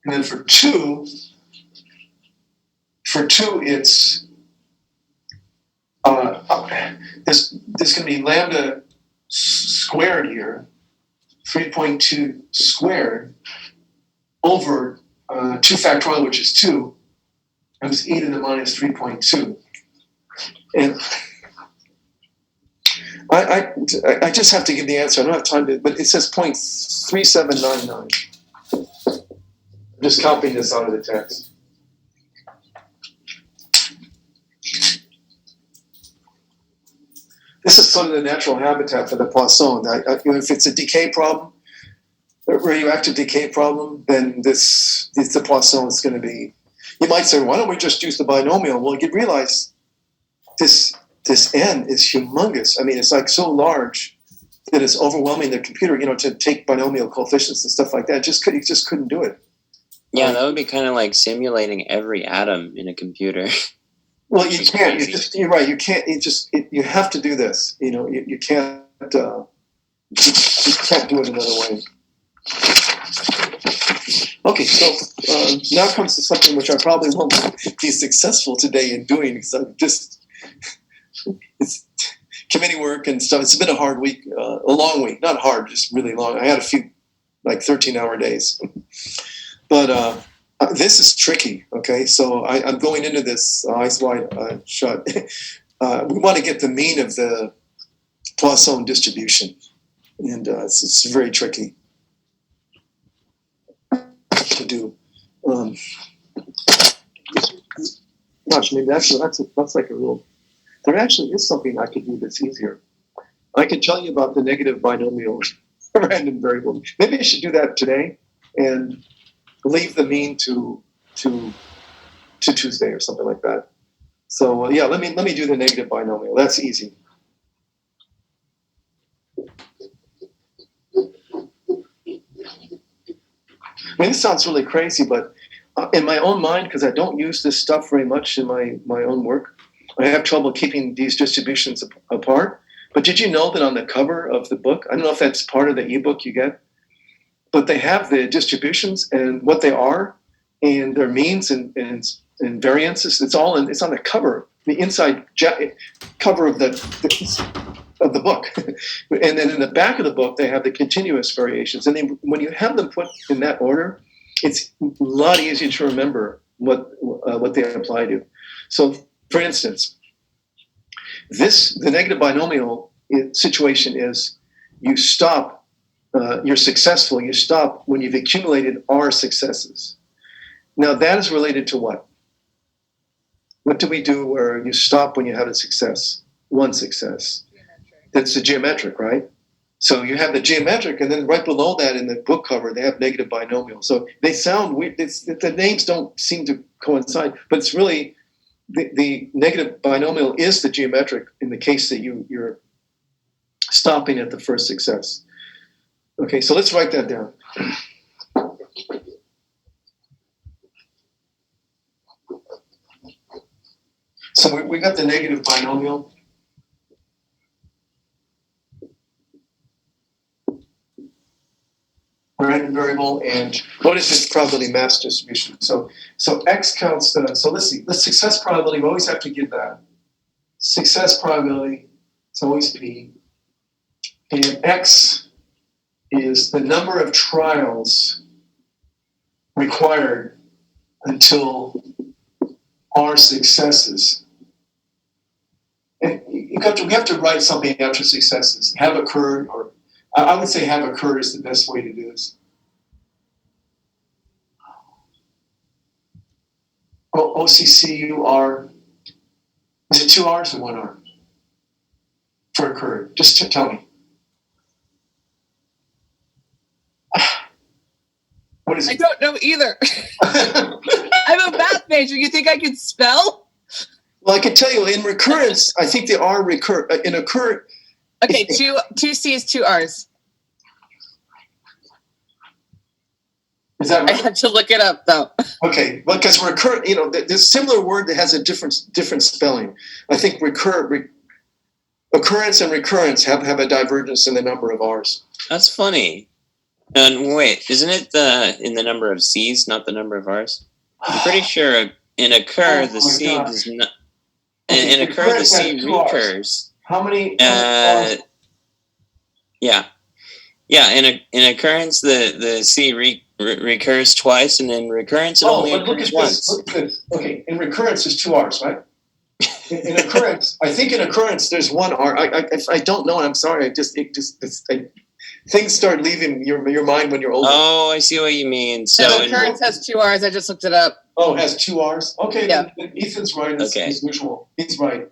and then for 2, it's there's going to be lambda squared here, 3.2 squared over 2 factorial, which is 2, times e to the minus 3.2. And I just have to give the answer. I don't have time to, but it says 0.3799. I'm just copying this out of the text. This is sort of the natural habitat for the Poisson. If it's a decay problem, a radioactive decay problem, then the Poisson is going to be. You might say, why don't we just use the binomial? Well, you realize this N is humongous. I mean, it's like so large that it's overwhelming the computer. To take binomial coefficients and stuff like that. You just couldn't do it. Yeah, that would be kind of like simulating every atom in a computer. Well, you can't. You're right. You can't. You have to do this. You can't. You can't do it another way. Okay, so now comes to something which I probably won't be successful today in doing because it's committee work and stuff. It's been a hard week, a long week. Not hard, just really long. I had a few 13-hour days, but. This is tricky, okay? So I'm going into this eyes wide shut. We want to get the mean of the Poisson distribution, and it's very tricky to do. Gosh, maybe that's like a rule. There actually is something I could do that's easier. I could tell you about the negative binomial random variable. Maybe I should do that today and leave the mean to to Tuesday or something like that. So yeah, let me do the negative binomial. That's easy. I mean, this sounds really crazy, but in my own mind, because I don't use this stuff very much in my own work, I have trouble keeping these distributions apart. But did you know that on the cover of the book, I don't know if that's part of the ebook you get, but they have the distributions and what they are and their means and variances. It's on the cover, the inside cover of the book. And then in the back of the book, they have the continuous variations. And when you have them put in that order, it's a lot easier to remember what they apply to. So, for instance, the negative binomial situation is you stop, you're successful, you stop when you've accumulated R successes. Now, that is related to what? What do we do where you stop when you have a success? One success. That's the geometric, right? So you have the geometric, and then right below that in the book cover, they have negative binomial. So they sound weird. The names don't seem to coincide, but it's really the negative binomial is the geometric in the case that you're stopping at the first success. Okay, so let's write that down. So we got the negative binomial. Random variable, and what is its probability mass distribution? So x counts the. So let's see. The success probability, we always have to give that. Success probability, it's always p, and x is the number of trials required until r successes. And we have to write something after successes. Have occurred, or I would say have occurred is the best way to do this. OCCUR, is it 2 R's or 1 R? For occurred, just tell me. What is it? I don't know either. I'm a math major. You think I can spell? Well, I can tell you in recurrence, I think they are recur. In occur. Okay, two C's, 2 R's. Is that right? I had to look it up though. Okay, well, because recur, there's a similar word that has a different spelling. I think occurrence and recurrence have a divergence in the number of R's. That's funny. And wait, isn't it in the number of C's, not the number of R's? I'm pretty sure in occur the C does not. In occur the C recurs. How many? Yeah. In occurrence the C recurs twice, and in recurrence it only occurs once. Look at this. Okay, in recurrence is 2 R's, right? In occurrence, I think in occurrence there's 1 R. I don't know, and I'm sorry. Things start leaving your mind when you're older. Oh, I see what you mean. So no, occurrence has 2 R's. I just looked it up. Oh, it has 2 R's. Okay, yeah. Then Ethan's right as usual. He's right.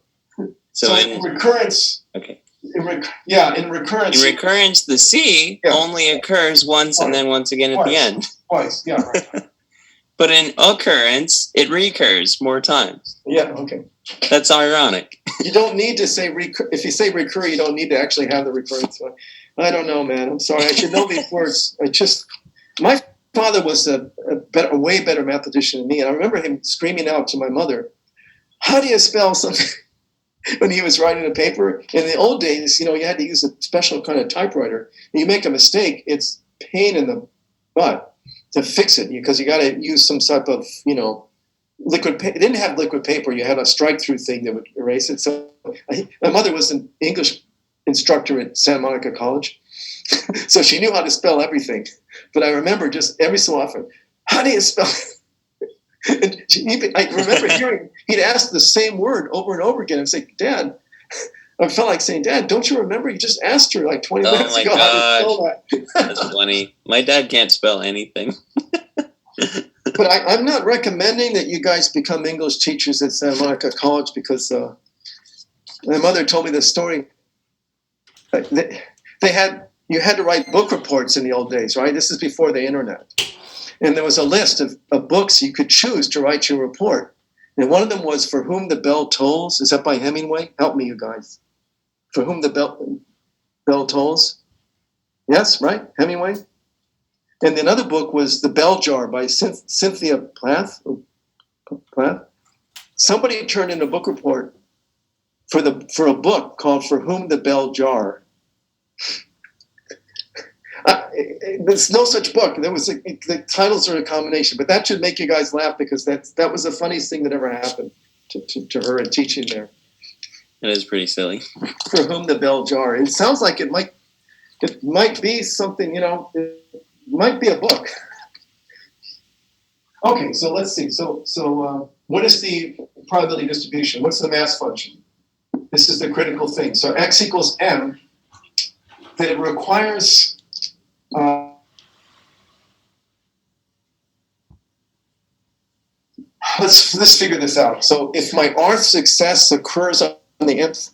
So in recurrence. Okay. In recurrence. In recurrence, the C only occurs once and then once again at the end. Twice, yeah, right. But in occurrence, it recurs more times. Yeah, okay. That's ironic. You don't need to say recur. If you say recur, you don't need to actually have the recurrence. I don't know, man. I'm sorry. I should know these words. My father was a way better mathematician than me, and I remember him screaming out to my mother, "How do you spell something?" When he was writing a paper. In the old days, you had to use a special kind of typewriter. You make a mistake, it's pain in the butt to fix it because you got to use some type of, liquid paper. It didn't have liquid paper. You had a strike-through thing that would erase it. So my mother was an English instructor at Santa Monica College. So she knew how to spell everything. But I remember just every so often, how do you spell it? And I remember hearing he'd ask the same word over and over again and say, "Dad," I felt like saying, "Dad, don't you remember? You just asked her like 20 minutes ago how to spell that." That's funny. My dad can't spell anything. But I'm not recommending that you guys become English teachers at Santa Monica College because my mother told me this story. You had to write book reports in the old days, right? This is before the internet. And there was a list of books you could choose to write your report. And one of them was For Whom the Bell Tolls. Is that by Hemingway? Help me, you guys. For Whom the Bell Tolls. Yes, right? Hemingway. And another book was The Bell Jar by Cynthia Plath. Somebody turned in a book report for a book called For Whom the Bell Jar. There's no such book. The titles are a combination, but that should make you guys laugh because that was the funniest thing that ever happened to her in teaching there. It is pretty silly. For Whom the Bell Jar. It sounds like it might be something, it might be a book. Okay, so let's see. So what is the probability distribution? What's the mass function? This is the critical thing. So x equals m, that it requires let's figure this out. So if my rth success occurs on the nth,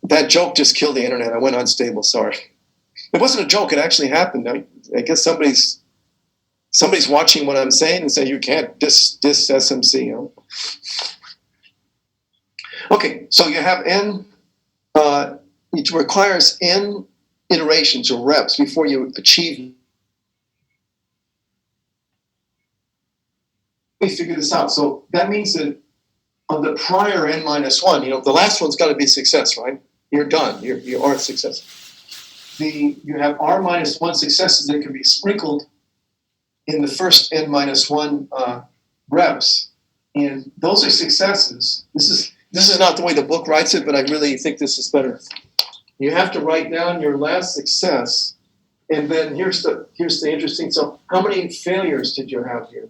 that joke just killed the internet. I went unstable, sorry. It wasn't a joke, it actually happened. I guess somebody's watching what I'm saying and say you can't diss SMC. Okay, so you have n, it requires n iterations or reps before you achieve. Let me figure this out. So that means that on the prior n minus 1, the last one's got to be success, right? You're done. You are a success. You have r minus 1 successes that can be sprinkled in the first n minus 1 reps, and those are successes. This is not the way the book writes it, but I really think this is better. You have to write down your last success, and then here's the interesting. So, how many failures did you have here?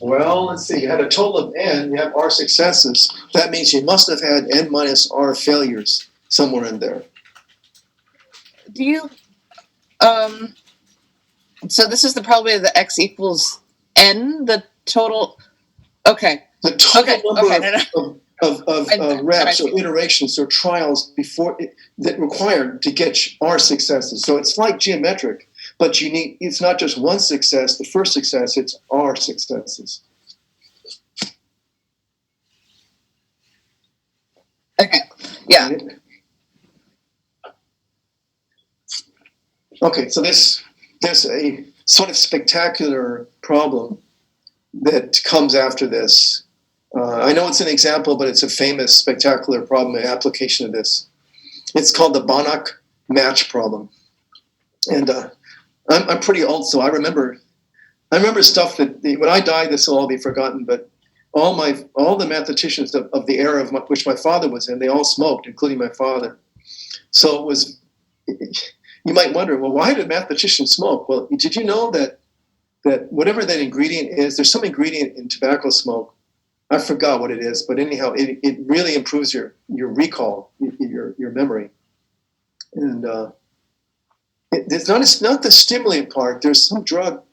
Well, let's see. You had a total of n. You have r successes. That means you must have had n minus r failures somewhere in there. Do you? So this is the probability of the x equals n, the total. Okay. The total number of reps or iterations or trials that required to get r successes. So it's like geometric, but it's not just one success, the first success, it's r successes. Okay. Yeah. Okay, so there's a sort of spectacular problem that comes after this. I know it's an example, but it's a famous, spectacular problem, an application of this. It's called the Banach match problem. And I'm pretty old, so I remember stuff that when I die, this will all be forgotten. But all the mathematicians of the era of which my father was in, they all smoked, including my father. So it was. You might wonder, well, why did mathematicians smoke? Well, did you know that whatever that ingredient is, there's some ingredient in tobacco smoke. I forgot what it is, but anyhow, it really improves your recall, your memory. And it's not the stimulant part. There's some drug.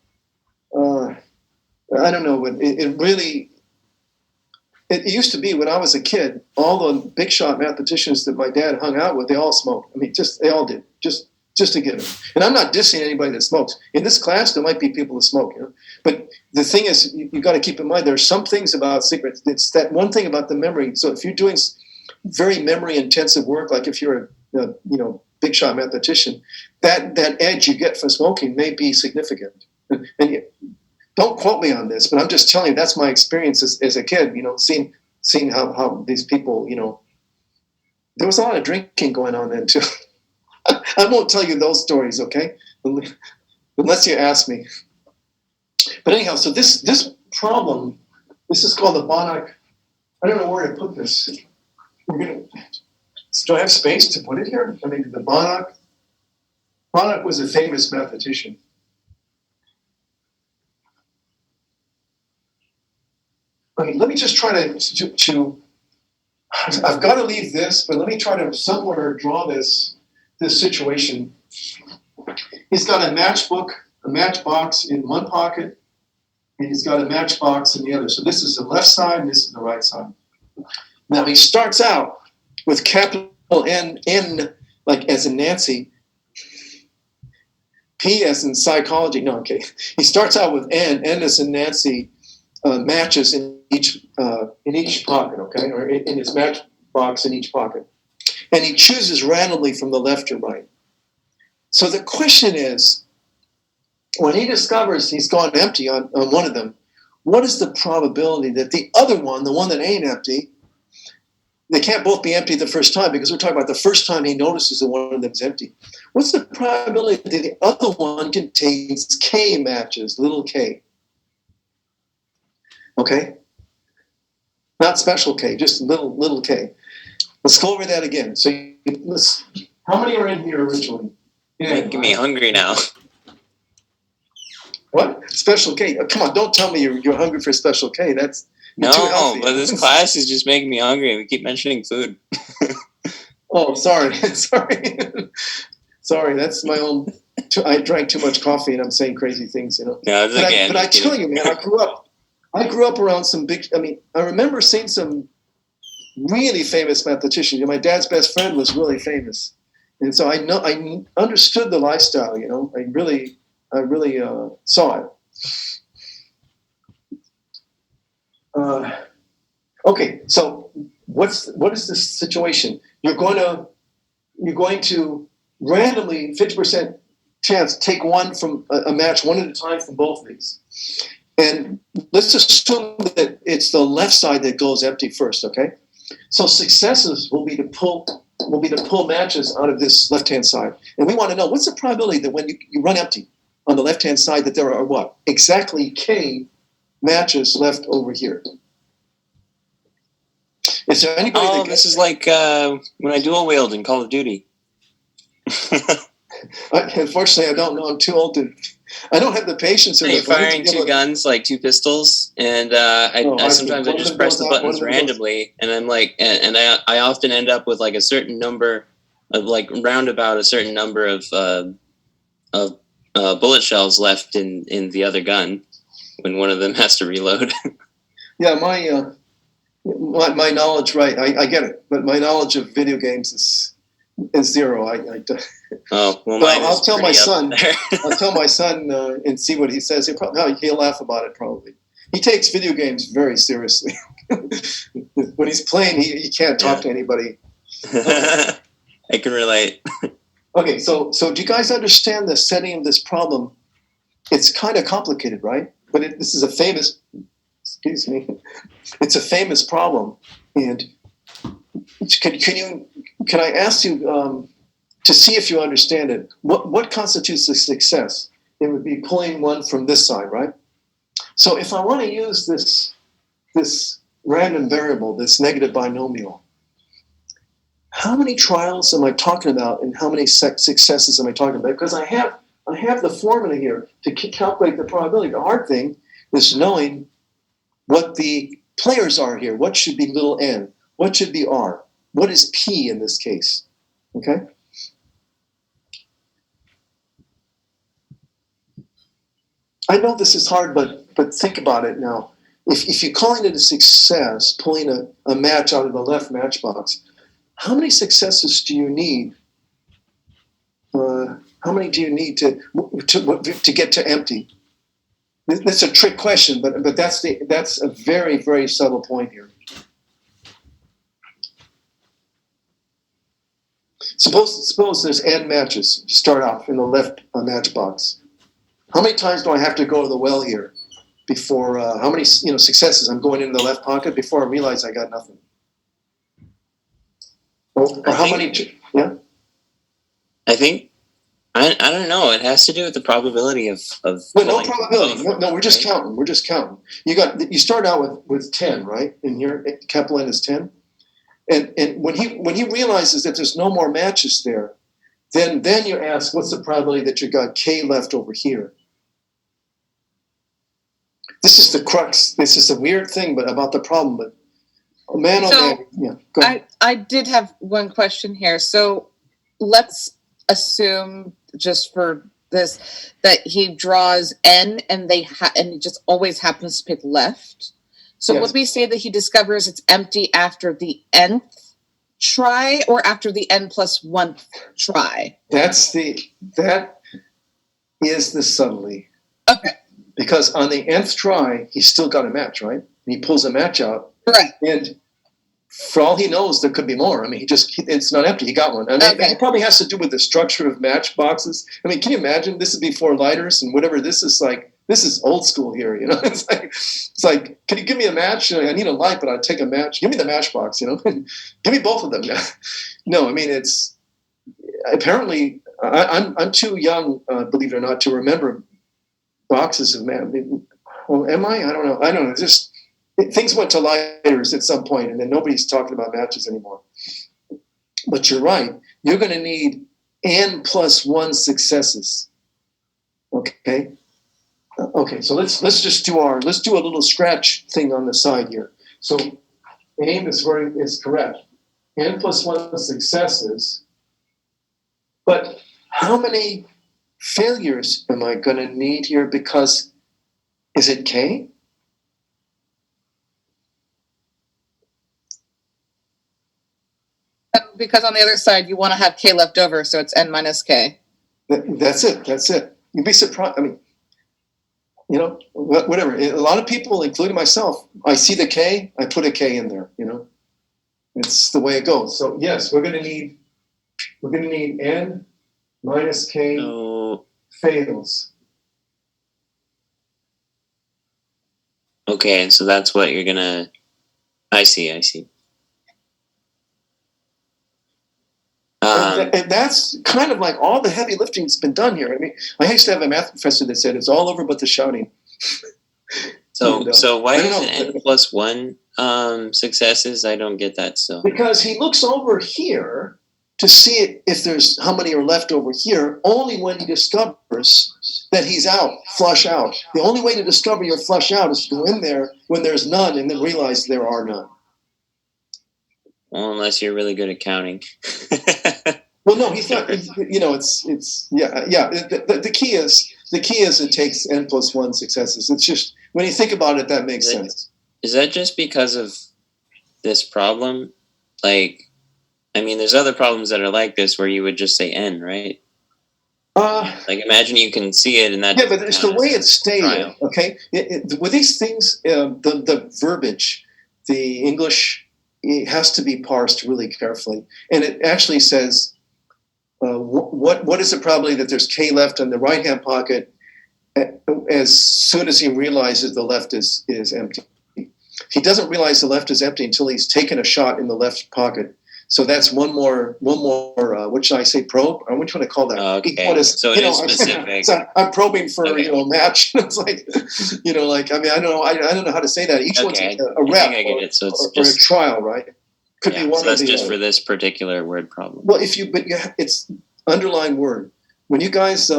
I don't know. It used to be when I was a kid, all the big shot mathematicians that my dad hung out with, they all smoked. I mean, they all did. Just to get it. And I'm not dissing anybody that smokes. In this class, there might be people that smoke, But the thing is, you got to keep in mind, there are some things about cigarettes. It's that one thing about the memory. So if you're doing very memory-intensive work, like if you're a big shot mathematician, that edge you get from smoking may be significant. And don't quote me on this, but I'm just telling you that's my experience as a kid. Seeing how these people, there was a lot of drinking going on then too. I won't tell you those stories, okay? Unless you ask me. But anyhow, so this problem, this is called the Banach. I don't know where to put this. Do I have space to put it here? I mean, the Banach was a famous mathematician. I mean, let me just try to I've got to leave this, but let me try to somewhere draw this situation. He's got a matchbox in one pocket, and he's got a matchbox in the other. So this is the left side, and this is the right side. Now he starts out with capital N, like as in Nancy, P as in psychology. No, okay. He starts out with N as in Nancy, matches in each pocket, okay, or in his match box in each pocket, and he chooses randomly from the left to right. So the question is, when he discovers he's gone empty on one of them, what is the probability that the other one, the one that ain't empty, they can't both be empty the first time, because we're talking about the first time he notices that one of them is empty. What's the probability that the other one contains K matches, little k? Okay? Not special K, just little k. Let's go over that again. So how many are in here originally? Making me hungry now. What? Special K? Oh, come on, don't tell me you're hungry for Special K. You're too healthy. But this class is just making me hungry. We keep mentioning food. Oh, sorry. Sorry, that's my own. I drank too much coffee and I'm saying crazy things, No, it's okay. But I tell you, man, I grew up around some big. I mean, I remember seeing some really famous mathematicians. My dad's best friend was really famous, and so I understood the lifestyle. I really saw it. Okay, so what is this situation? You're going to randomly 50% chance take one from a match one at a time from both of these, and let's assume that it's the left side that goes empty first. Okay, so successes will be to pull matches out of this left-hand side, and we want to know what's the probability that when you run empty on the left-hand side that there are what? Exactly K matches left over here. Is there anybody this is like when I dual wield in Call of Duty. Unfortunately, I don't know. I'm too old to... I don't have the patience. You're firing two guns, like two pistols, and I sometimes I just press the buttons randomly, and I'm like, and I often end up with like a certain number of like roundabout a certain number of bullet shells left in the other gun when one of them has to reload. Yeah, my knowledge, right? I get it, but my knowledge of video games is zero. I'll tell my son. I'll tell my son and see what he says. He'll laugh about it probably. He takes video games very seriously. When he's playing, he can't talk to anybody. I can relate. Okay, so do you guys understand the setting of this problem? It's kind of complicated, right? But this is a famous. Excuse me. It's a famous problem, and can I ask you to see if you understand it? What constitutes a success? It would be pulling one from this side, right? So if I want to use this random variable, this negative binomial, how many trials am I talking about, and how many successes am I talking about? Because I have the formula here to calculate the probability. The hard thing is knowing what the players are here. What should be little n? What should be r? What is p in this case? Okay? I know this is hard, but think about it now. If you're calling it a success, pulling a match out of the left match box, how many successes do you need? How many do you need to get to empty? That's a trick question, but that's a very, very subtle point here. Suppose there's n matches. You start off in the left match box. How many times do I have to go to the well here before? How many successes I'm going into the left pocket before I realize I got nothing? Or how many? Yeah. I think I don't know. It has to do with the probability of. Well, no probability. No, we're just counting. We're just counting. You start out with 10, right? And here capital N is 10. And when he realizes that there's no more matches there, then you ask, what's the probability that you got K left over here? This is the crux. This is a weird thing, but about the problem. But man, yeah. Go ahead. I did have one question here. So let's assume, just for this, that he draws N and and he just always happens to pick left. So Yes. would we say that he discovers it's empty after the nth try or after the n+1 try? That is the subtlety. Okay. because on the nth try, he's still got a match, right? And he pulls a match out. Right. And for all he knows, there could be more. I mean, it's not empty. He got one. And it probably has to do with the structure of matchboxes. I mean, can you imagine? This is before lighters and whatever. This is old school here, you know? It's like, can you give me a match? I need a light, but I'll take a match. Give me the matchbox, you know? Give me both of them. No, I mean, it's apparently I'm too young, believe it or not, to remember boxes of match. Well, am I? I don't know. It's just things went to lighters at some point, and then nobody's talking about matches anymore. But you're right. You're going to need n+1 successes. Okay. Okay. So let's just do a little scratch thing on the side here. So aim is correct. n+1 successes. But how many failures am I going to need here? Because is it K? Because on the other side, you want to have K left over, so it's N minus K. That's it. You'd be surprised. I mean, you know, whatever. A lot of people, including myself, I see the K, I put a K in there, you know. It's the way it goes. So yes, we're going to need N minus K fails. Okay, so that's what you're gonna. I see. And that's kind of like all the heavy lifting's been done here. I mean, I used to have a math professor that said it's all over but the shouting. So why is it n+1 successes? I don't get that still. Because he looks over here to see if there's how many are left over here, only when he discovers that he's out, flush out. The only way to discover you're flush out is to go in there when there's none and then realize there are none. Well, unless you're really good at counting. Well, no, he's not. You know, it's yeah. The key is it takes n+1 successes. It's just when you think about it, that makes sense. Is that just because of this problem? Like, I mean, there's other problems that are like this where you would just say n, right? Like, imagine you can see it, and that. Yeah, but it's the way it's stated. Okay, with these things, the verbiage, the English. It has to be parsed really carefully, and it actually says, "What is the probability that there's K left in the right hand pocket as soon as he realizes the left is empty?" He doesn't realize the left is empty until he's taken a shot in the left pocket. So that's one more. What should I say? Probe? Or what do you want to call that? Okay. So it is specific. So I'm probing for a match. It's like, like I mean, I don't know how to say that. Each one's a rep or a trial, right? Could be one. So that's just for this particular word problem. Well, it's underlined word. When you guys,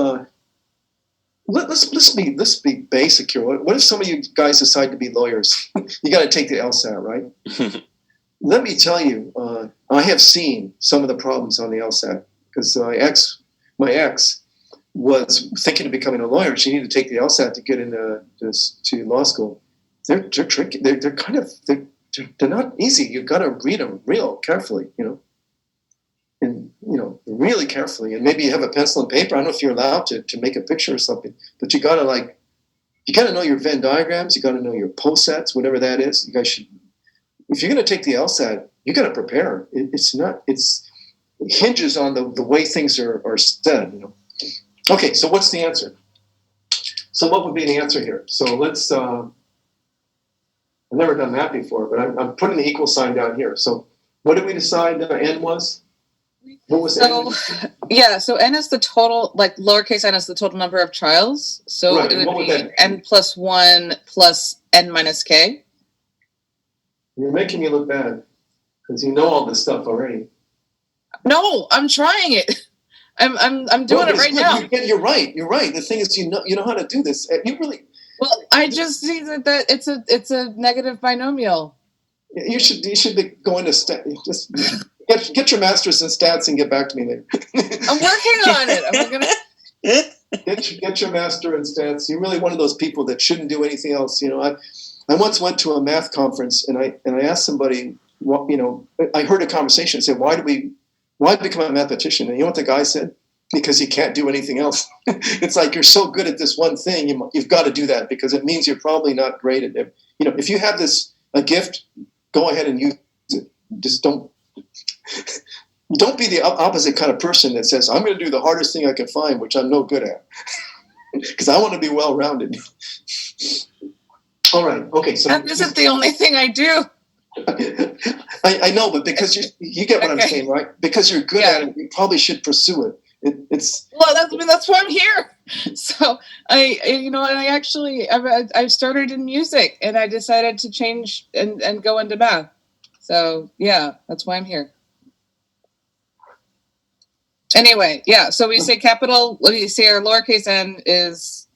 let's be basic here. What if some of you guys decide to be lawyers? You got to take the LSAT, right? Let me tell you, I have seen some of the problems on the LSAT because my ex was thinking of becoming a lawyer. She needed to take the LSAT to get into to law school. They're tricky. They're not easy. You've got to read them real carefully, and really carefully. And maybe you have a pencil and paper. I don't know if you're allowed to make a picture or something, but you got to know your Venn diagrams. You got to know your posets, whatever that is. You guys should. If you're going to take the LSAT, you got to prepare. It hinges on the way things are said. Okay, so what's the answer? So what would be the answer here? So let's. I've never done that before, but I'm putting the equal sign down here. So what did we decide n was? What was n? Yeah, so n is the total, like lowercase n is the total number of trials. So right, it would be n+1 plus n minus k. You're making me look bad because you know all this stuff already. No, I'm trying it. I'm doing it right now. You're right. You're right. The thing is, you know how to do this. You really. Well, I just see that it's a negative binomial. You should be going to just get your master's in stats and get back to me later. I'm working on it. Get your master in stats. You're really one of those people that shouldn't do anything else. I once went to a math conference and I asked somebody, I heard a conversation and said, why become a mathematician? And you know what the guy said? because you can't do anything else. It's like you're so good at this one thing, you've got to do that because it means you're probably not great at it. If you have a gift, go ahead and use it. Just don't be the opposite kind of person that says, I'm going to do the hardest thing I can find, which I'm no good at, because I want to be well-rounded. All right. Okay. So that isn't the only thing I do. I know, but because you get what I'm saying, right? Because you're good at it, you probably should pursue it. That's why I'm here. So I started in music, and I decided to change and go into math. So yeah, that's why I'm here. Anyway, yeah. So we say capital. You see, our lowercase n is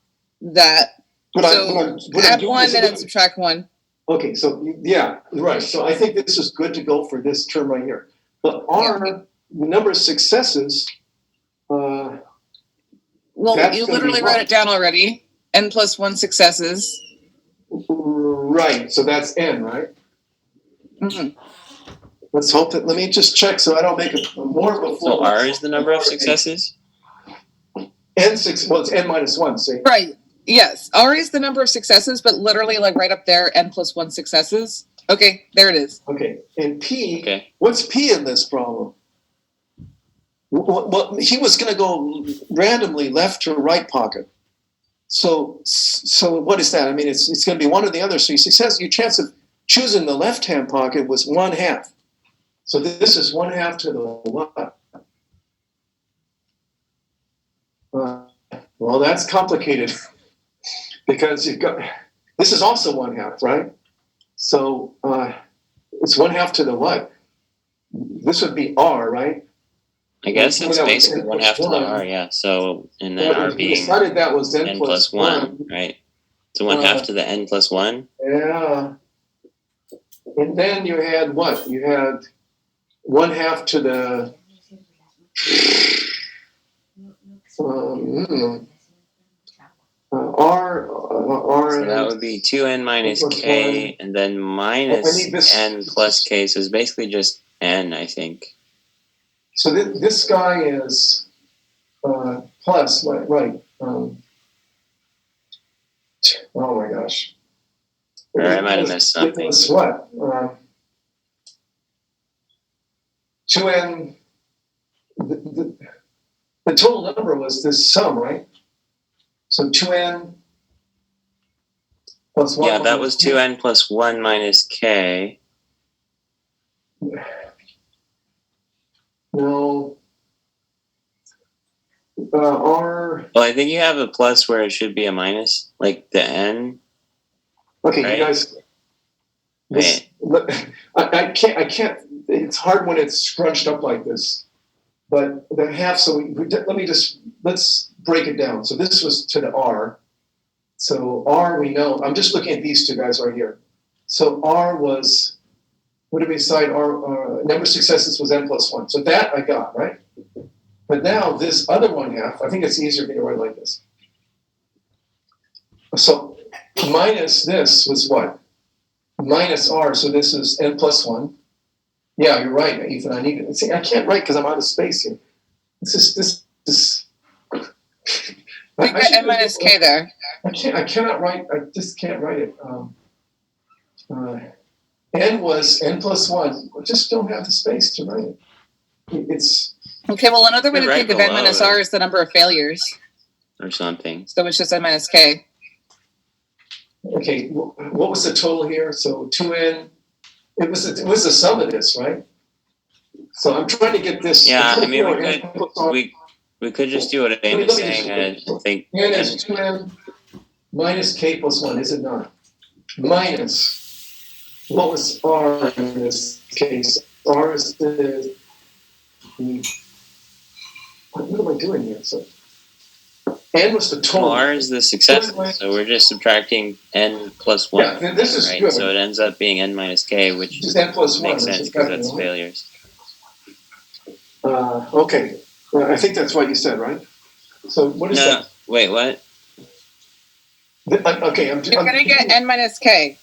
that. Add 1 and then subtract 1. Okay, so yeah, right. So I think this is good to go for this term right here. But the number of successes. Well, you literally wrote it down already. N plus 1 successes. Right. So that's n, right? Mm-hmm. Let's hope that. Let me just check so I don't make it more of a. So R is the number of successes. N6. Well, it's n minus 1. See. Right. Yes, R is the number of successes, but literally like right up there, n plus 1 successes. Okay, there it is. Okay, and P, What's P in this problem? Well, he was going to go randomly left to right pocket. So what is that? I mean, it's going to be one or the other. So your chance of choosing the left-hand pocket was 1/2. So this is 1/2 to the left. Well, that's complicated. Because this is also 1/2, right? So it's 1/2 to the what? This would be R, right? I guess it's basically 1/2 to the R, yeah. So, and then R being decided that was n plus 1, right? So 1/2 to the n plus 1? Yeah. And then you had what? You had 1/2 to the... So that would be 2n minus k, and then minus n plus k. So it's basically just n, I think. So this guy is plus, right? Oh my gosh! Or I might have missed something. It was what? 2n. The total number was this sum, right? So 2n plus 1. Yeah, that was 2n plus 1 minus k. No. R. Well, I think you have a plus where it should be a minus, like the n. Okay, right? You guys. I can't. It's hard when it's scrunched up like this. But the half. So let's break it down. So this was to the R. So R, we know. I'm just looking at these two guys right here. So R was, what did we decide? R number of successes was n plus 1. So that I got, right? But now this other 1/2, I think it's easier for me to write like this. So minus this was what? Minus R. So this is n plus 1. Yeah, you're right, Ethan. I need it. See, I can't write because I'm out of space here. This. You got n minus k there. I cannot write. I just can't write it. N was n plus 1. I just don't have the space to write it. It's okay. Well, another way to think of n minus r is the number of failures, or something. So it's just n minus k. Okay. What was the total here? So 2n. It was the sum of this, right? So I'm trying to get this. Yeah, I mean we could just do what Amy is saying. I think n is 2n minus k plus 1, is it not? Minus, what was R in this case? R is the what am I doing here? So n was the total. Well, R is the success, so we're just subtracting n plus 1. Yeah, this is right? good. So it ends up being n minus k, which just n plus 1, makes sense because that's failures. Okay. I think that's what you said, right? So what is that? Wait, what? Okay, You're going to get n minus k.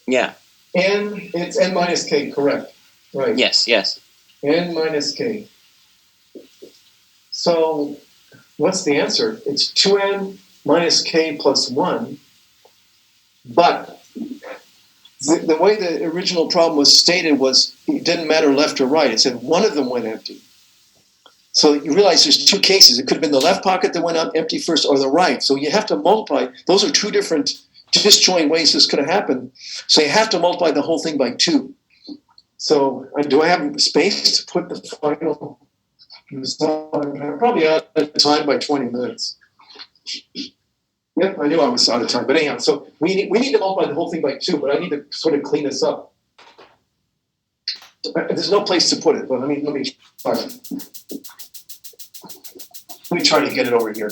Yeah. It's n minus k, correct? Right. Yes. N minus k. So what's the answer? It's 2n minus k plus 1. But the way the original problem was stated was it didn't matter left or right. It said one of them went empty. So you realize there's two cases. It could have been the left pocket that went up empty first or the right. So you have to multiply. Those are two different disjoint ways this could have happened. So you have to multiply the whole thing by 2. So do I have space to put the final result? I'm probably out of time by 20 minutes. Yep, I knew I was out of time. But anyhow, so we need to multiply the whole thing by 2, but I need to sort of clean this up. There's no place to put it, but let me try. Let me try to get it over here.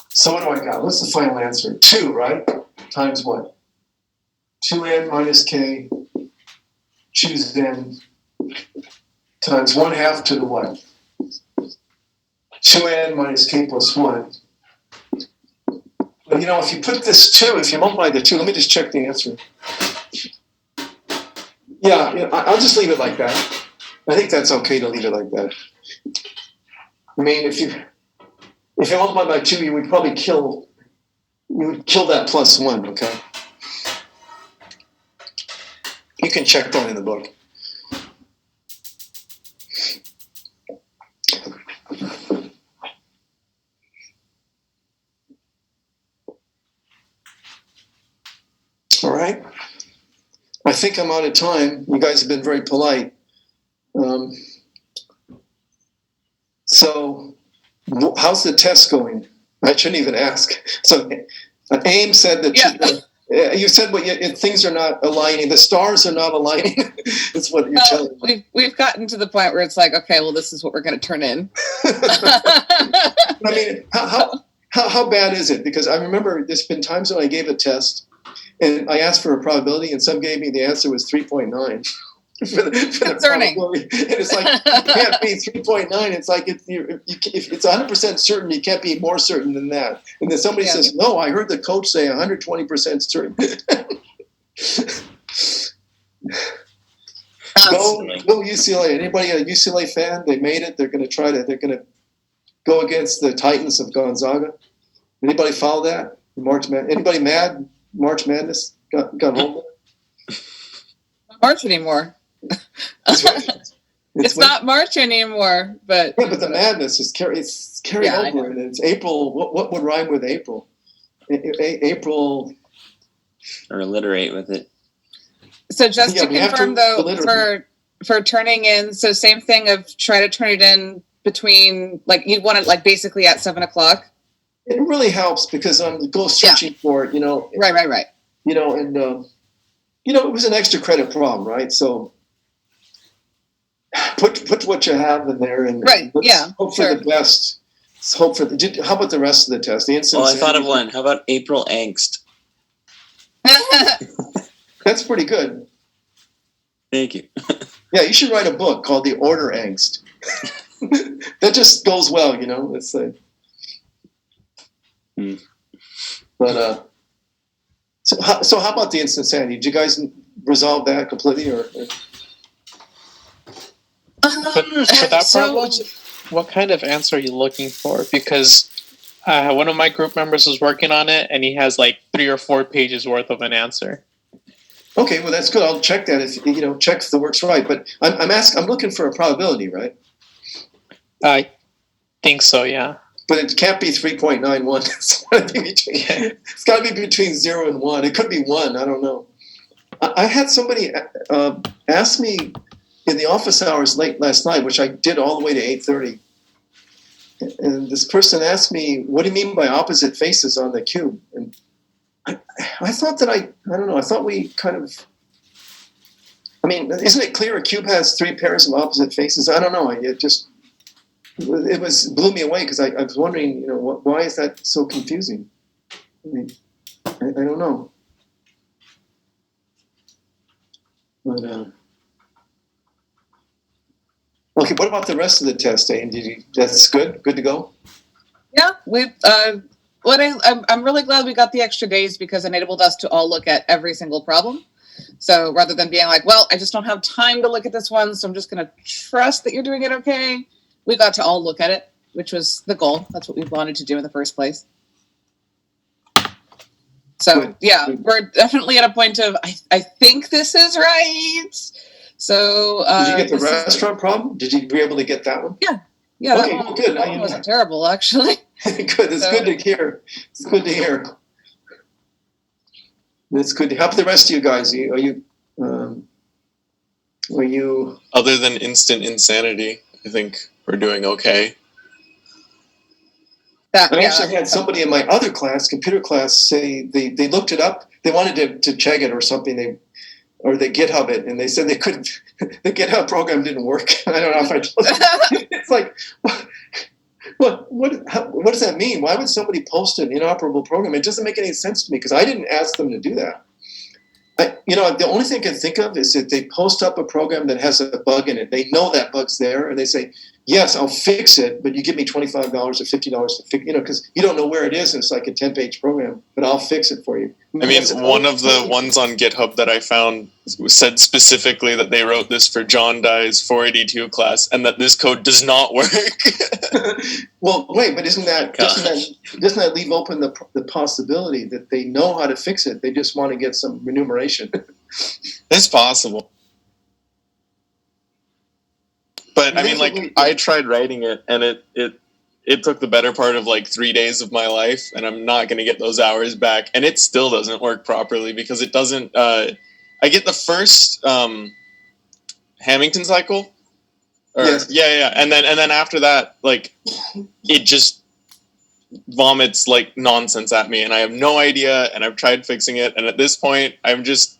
So what do I got? What's the final answer? 2, right? Times what? 2n minus k, choose n, times 1/2 to the what? 2n minus k plus 1. But if you put this 2, if you multiply the 2, let me just check the answer. Yeah, I'll just leave it like that. I think that's okay to leave it like that. I mean, if you multiply by 2, you would probably kill that plus 1, okay? You can check that in the book. All right. I think I'm out of time. You guys have been very polite. So how's the test going? I shouldn't even ask. So AIM said that you said things are not aligning. The stars are not aligning. That's what you're telling me. We've gotten to the point where it's like, okay, well, this is what we're going to turn in. I mean, how bad is it? Because I remember there's been times when I gave a test and I asked for a probability and some gave me the answer was 3.9. Concerning. And it's like, you can't be 3.9. It's like, if it's 100% certain, you can't be more certain than that. And then somebody says, no, I heard the coach say 120% certain. Go UCLA. Anybody a UCLA fan? They made it. They're going to go against the Titans of Gonzaga. Anybody follow that? Anybody mad? March Madness got hold of it? March anymore. It's not March anymore, but but the madness is carried over, and it's April. What would rhyme with April? April, or alliterate with it. So just to confirm, though, for turning in, so same thing of try to turn it in between, like, you want it like basically at 7:00. It really helps because go searching for it, Right. And it was an extra credit problem, right? So put what you have in there and hope for the best. How about the rest of the test? I thought of one. How about April angst? That's pretty good. Thank you. Yeah, you should write a book called The Order Angst. That just goes well, It's like. But so how about the instant sanity? Did you guys resolve that completely, or? For that problem, what kind of answer are you looking for? Because one of my group members is working on it, and he has like 3 or 4 pages worth of an answer. Okay, well that's good. I'll check that if check if the work's right. But I'm looking for a probability, right? I think so, yeah. But it can't be 3.91. It's got to be between 0 and 1. It could be 1. I don't know. I had somebody ask me in the office hours late last night, which I did all the way to 8:30. And this person asked me, what do you mean by opposite faces on the cube? And I thought that I don't know. I thought we kind of, isn't it clear a cube has 3 pairs of opposite faces? I don't know. It blew me away because I was wondering, why is that so confusing? I don't know. But okay, what about the rest of the test, Aim? That's good to go. Yeah, I'm really glad we got the extra days because it enabled us to all look at every single problem. So rather than being like, well, I just don't have time to look at this one, so I'm just going to trust that you're doing it okay. We got to all look at it. which was the goal. That's what we wanted to do in the first place. So yeah, we're definitely at a point of I think this is right. So did you get the restaurant problem? Did you be able to get that one? Yeah, Okay, well, good. That one wasn't terrible, actually. Good. It's good to hear. It's good to hear. It's good to help the rest of you guys. Are you? Other than instant insanity, I think we're doing okay. I actually had somebody in my other class, computer class, say they looked it up. They wanted to check it or something. They GitHub it, and they said they couldn't. The GitHub program didn't work. I don't know if I told you. It's like, what does that mean? Why would somebody post an inoperable program? It doesn't make any sense to me because I didn't ask them to do that. The only thing I can think of is that they post up a program that has a bug in it. They know that bug's there, and they say, "Yes, I'll fix it, but you give me $25 or $50 to fix." Because you don't know where it is, and it's like a 10-page program, but I'll fix it for you. I mean, one of the ones on GitHub that I found said specifically that they wrote this for John Dye's 482 class, and that this code does not work. Well, wait, but doesn't that leave open the possibility that they know how to fix it? They just want to get some remuneration. It's possible. But I mean, like, I tried writing it, and it took the better part of like 3 days of my life, and I'm not going to get those hours back. And it still doesn't work properly because it doesn't. I get the first Hamilton cycle. Yes. Yeah, and then after that, like, it just vomits like nonsense at me, and I have no idea. And I've tried fixing it, and at this point, I've just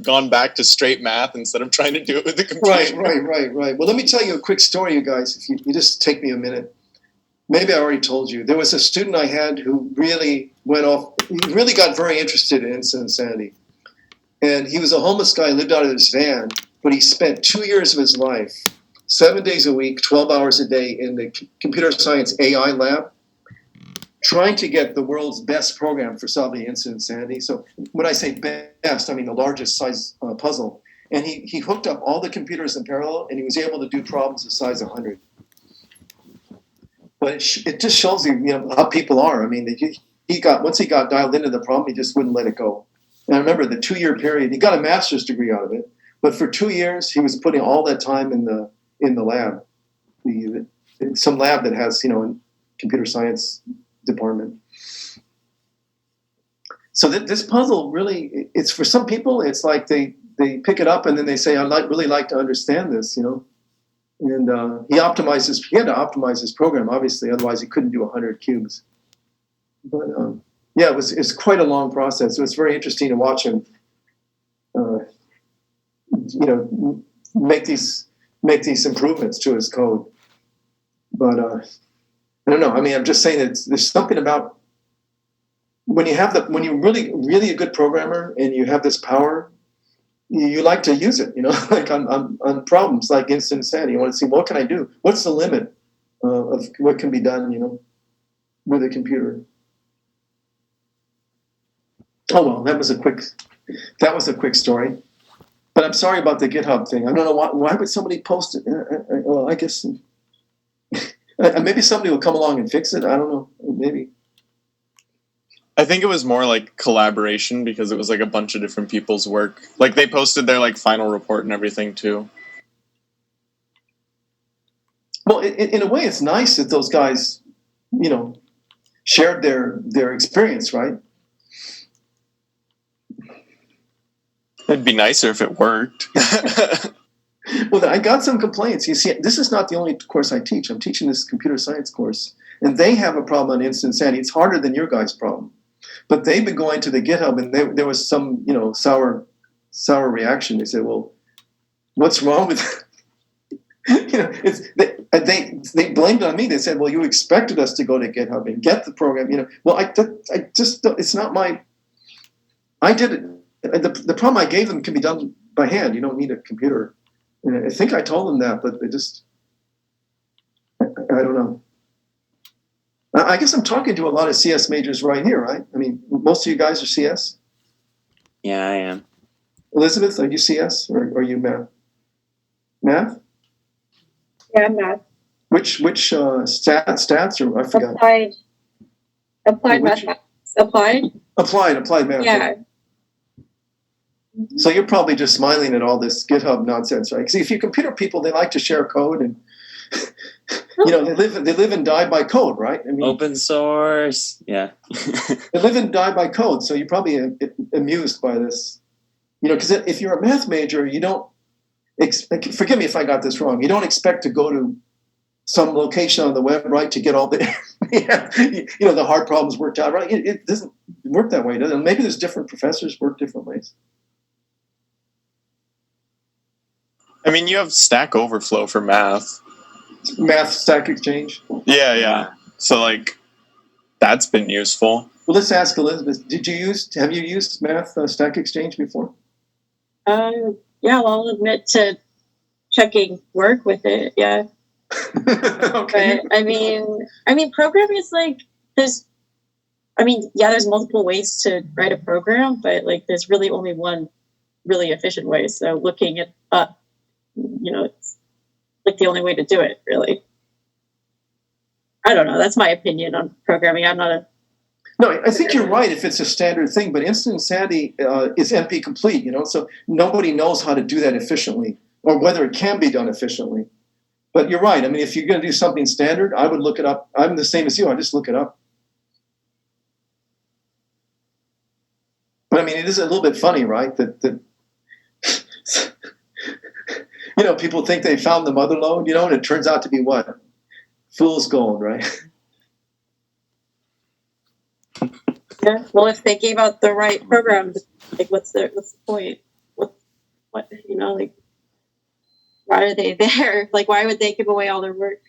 gone back to straight math instead of trying to do it with the computer. Right. Well, let me tell you a quick story, you guys. If you just take me a minute. Maybe I already told you. There was a student I had who really went off. He really got very interested in instant insanity, and he was a homeless guy, lived out of his van, but he spent 2 years of his life, 7 days a week, 12 hours a day in the computer science AI lab, trying to get the world's best program for solving instant insanity. So when I say best, I mean the largest size puzzle. And he hooked up all the computers in parallel, and he was able to do problems the size of 100. But it just shows you, how people are. I mean, once he got dialed into the problem, he just wouldn't let it go. And I remember the 2-year period. He got a master's degree out of it, but for 2 years he was putting all that time in the lab, some lab that has a computer science department. So this puzzle really, it's for some people. It's like they pick it up and then they say, "I'd really like to understand this," And he had to optimize his program, obviously, otherwise he couldn't do 100 cubes. But it was quite a long process. It was very interesting to watch him, make these improvements to his code. But I don't know. I mean, I'm just saying that there's something about when you're really, really a good programmer and you have this power. You like to use it, like on problems like instant insanity. You want to see, what can I do? What's the limit of what can be done, with a computer? Oh well, that was a quick story. But I'm sorry about the GitHub thing. I don't know why would somebody post it. Well, I guess maybe somebody will come along and fix it. I don't know. Maybe. I think it was more like collaboration because it was like a bunch of different people's work. Like they posted their like final report and everything too. Well, in a way, it's nice that those guys, shared their experience, right? It'd be nicer if it worked. Well, I got some complaints. You see, this is not the only course I teach. I'm teaching this computer science course, and they have a problem on instant insanity. It's harder than your guys' problem. But they've been going to the GitHub, and there was some, sour reaction. They said, "Well, what's wrong with?" They blamed it on me. They said, "Well, you expected us to go to GitHub and get the program." Well, I just it's not my. I did it. The problem I gave them can be done by hand. You don't need a computer. And I think I told them that, but they just. I don't know. I guess I'm talking to a lot of CS majors right here, right? I mean, most of you guys are CS? Yeah, I am. Elizabeth, are you CS or are you math? Math? Yeah, I'm math. Which stats or I forgot. Applied Which- mathematics. Applied math. Yeah. So you're probably just smiling at all this GitHub nonsense, right? Because if you computer people, they like to share code, and they live and die by code, right? I mean, Open source. Yeah. they live and die by code. So you're probably amused by this, because if you're a math major, you don't. Forgive me if I got this wrong. You don't expect to go to some location on the web, right, to get all the the hard problems worked out, right? It doesn't work that way, does it? Maybe there's different professors work different ways. I mean, you have Stack Overflow for math. Math Stack Exchange. Yeah. So like, that's been useful. Well, let's ask Elizabeth. Have you used Math Stack Exchange before? Yeah, well, I'll admit to checking work with it. Yeah. Okay. But I mean, programming is like there's multiple ways to write a program, but like there's really only one really efficient way. So looking it up, it's like the only way to do it, really. I don't know. That's my opinion on programming. I'm not a. No, I think you're right if it's a standard thing, but Instant Insanity is NP complete, so nobody knows how to do that efficiently or whether it can be done efficiently. But you're right. I mean, if you're going to do something standard, I would look it up. I'm the same as you. I just look it up. But I mean, it is a little bit funny, right? That people think they found the mother lode, and it turns out to be what? Fool's gold, right? Yeah. Well, if they gave out the right programs, like what's the point? What like why are they there? Like why would they give away all their work?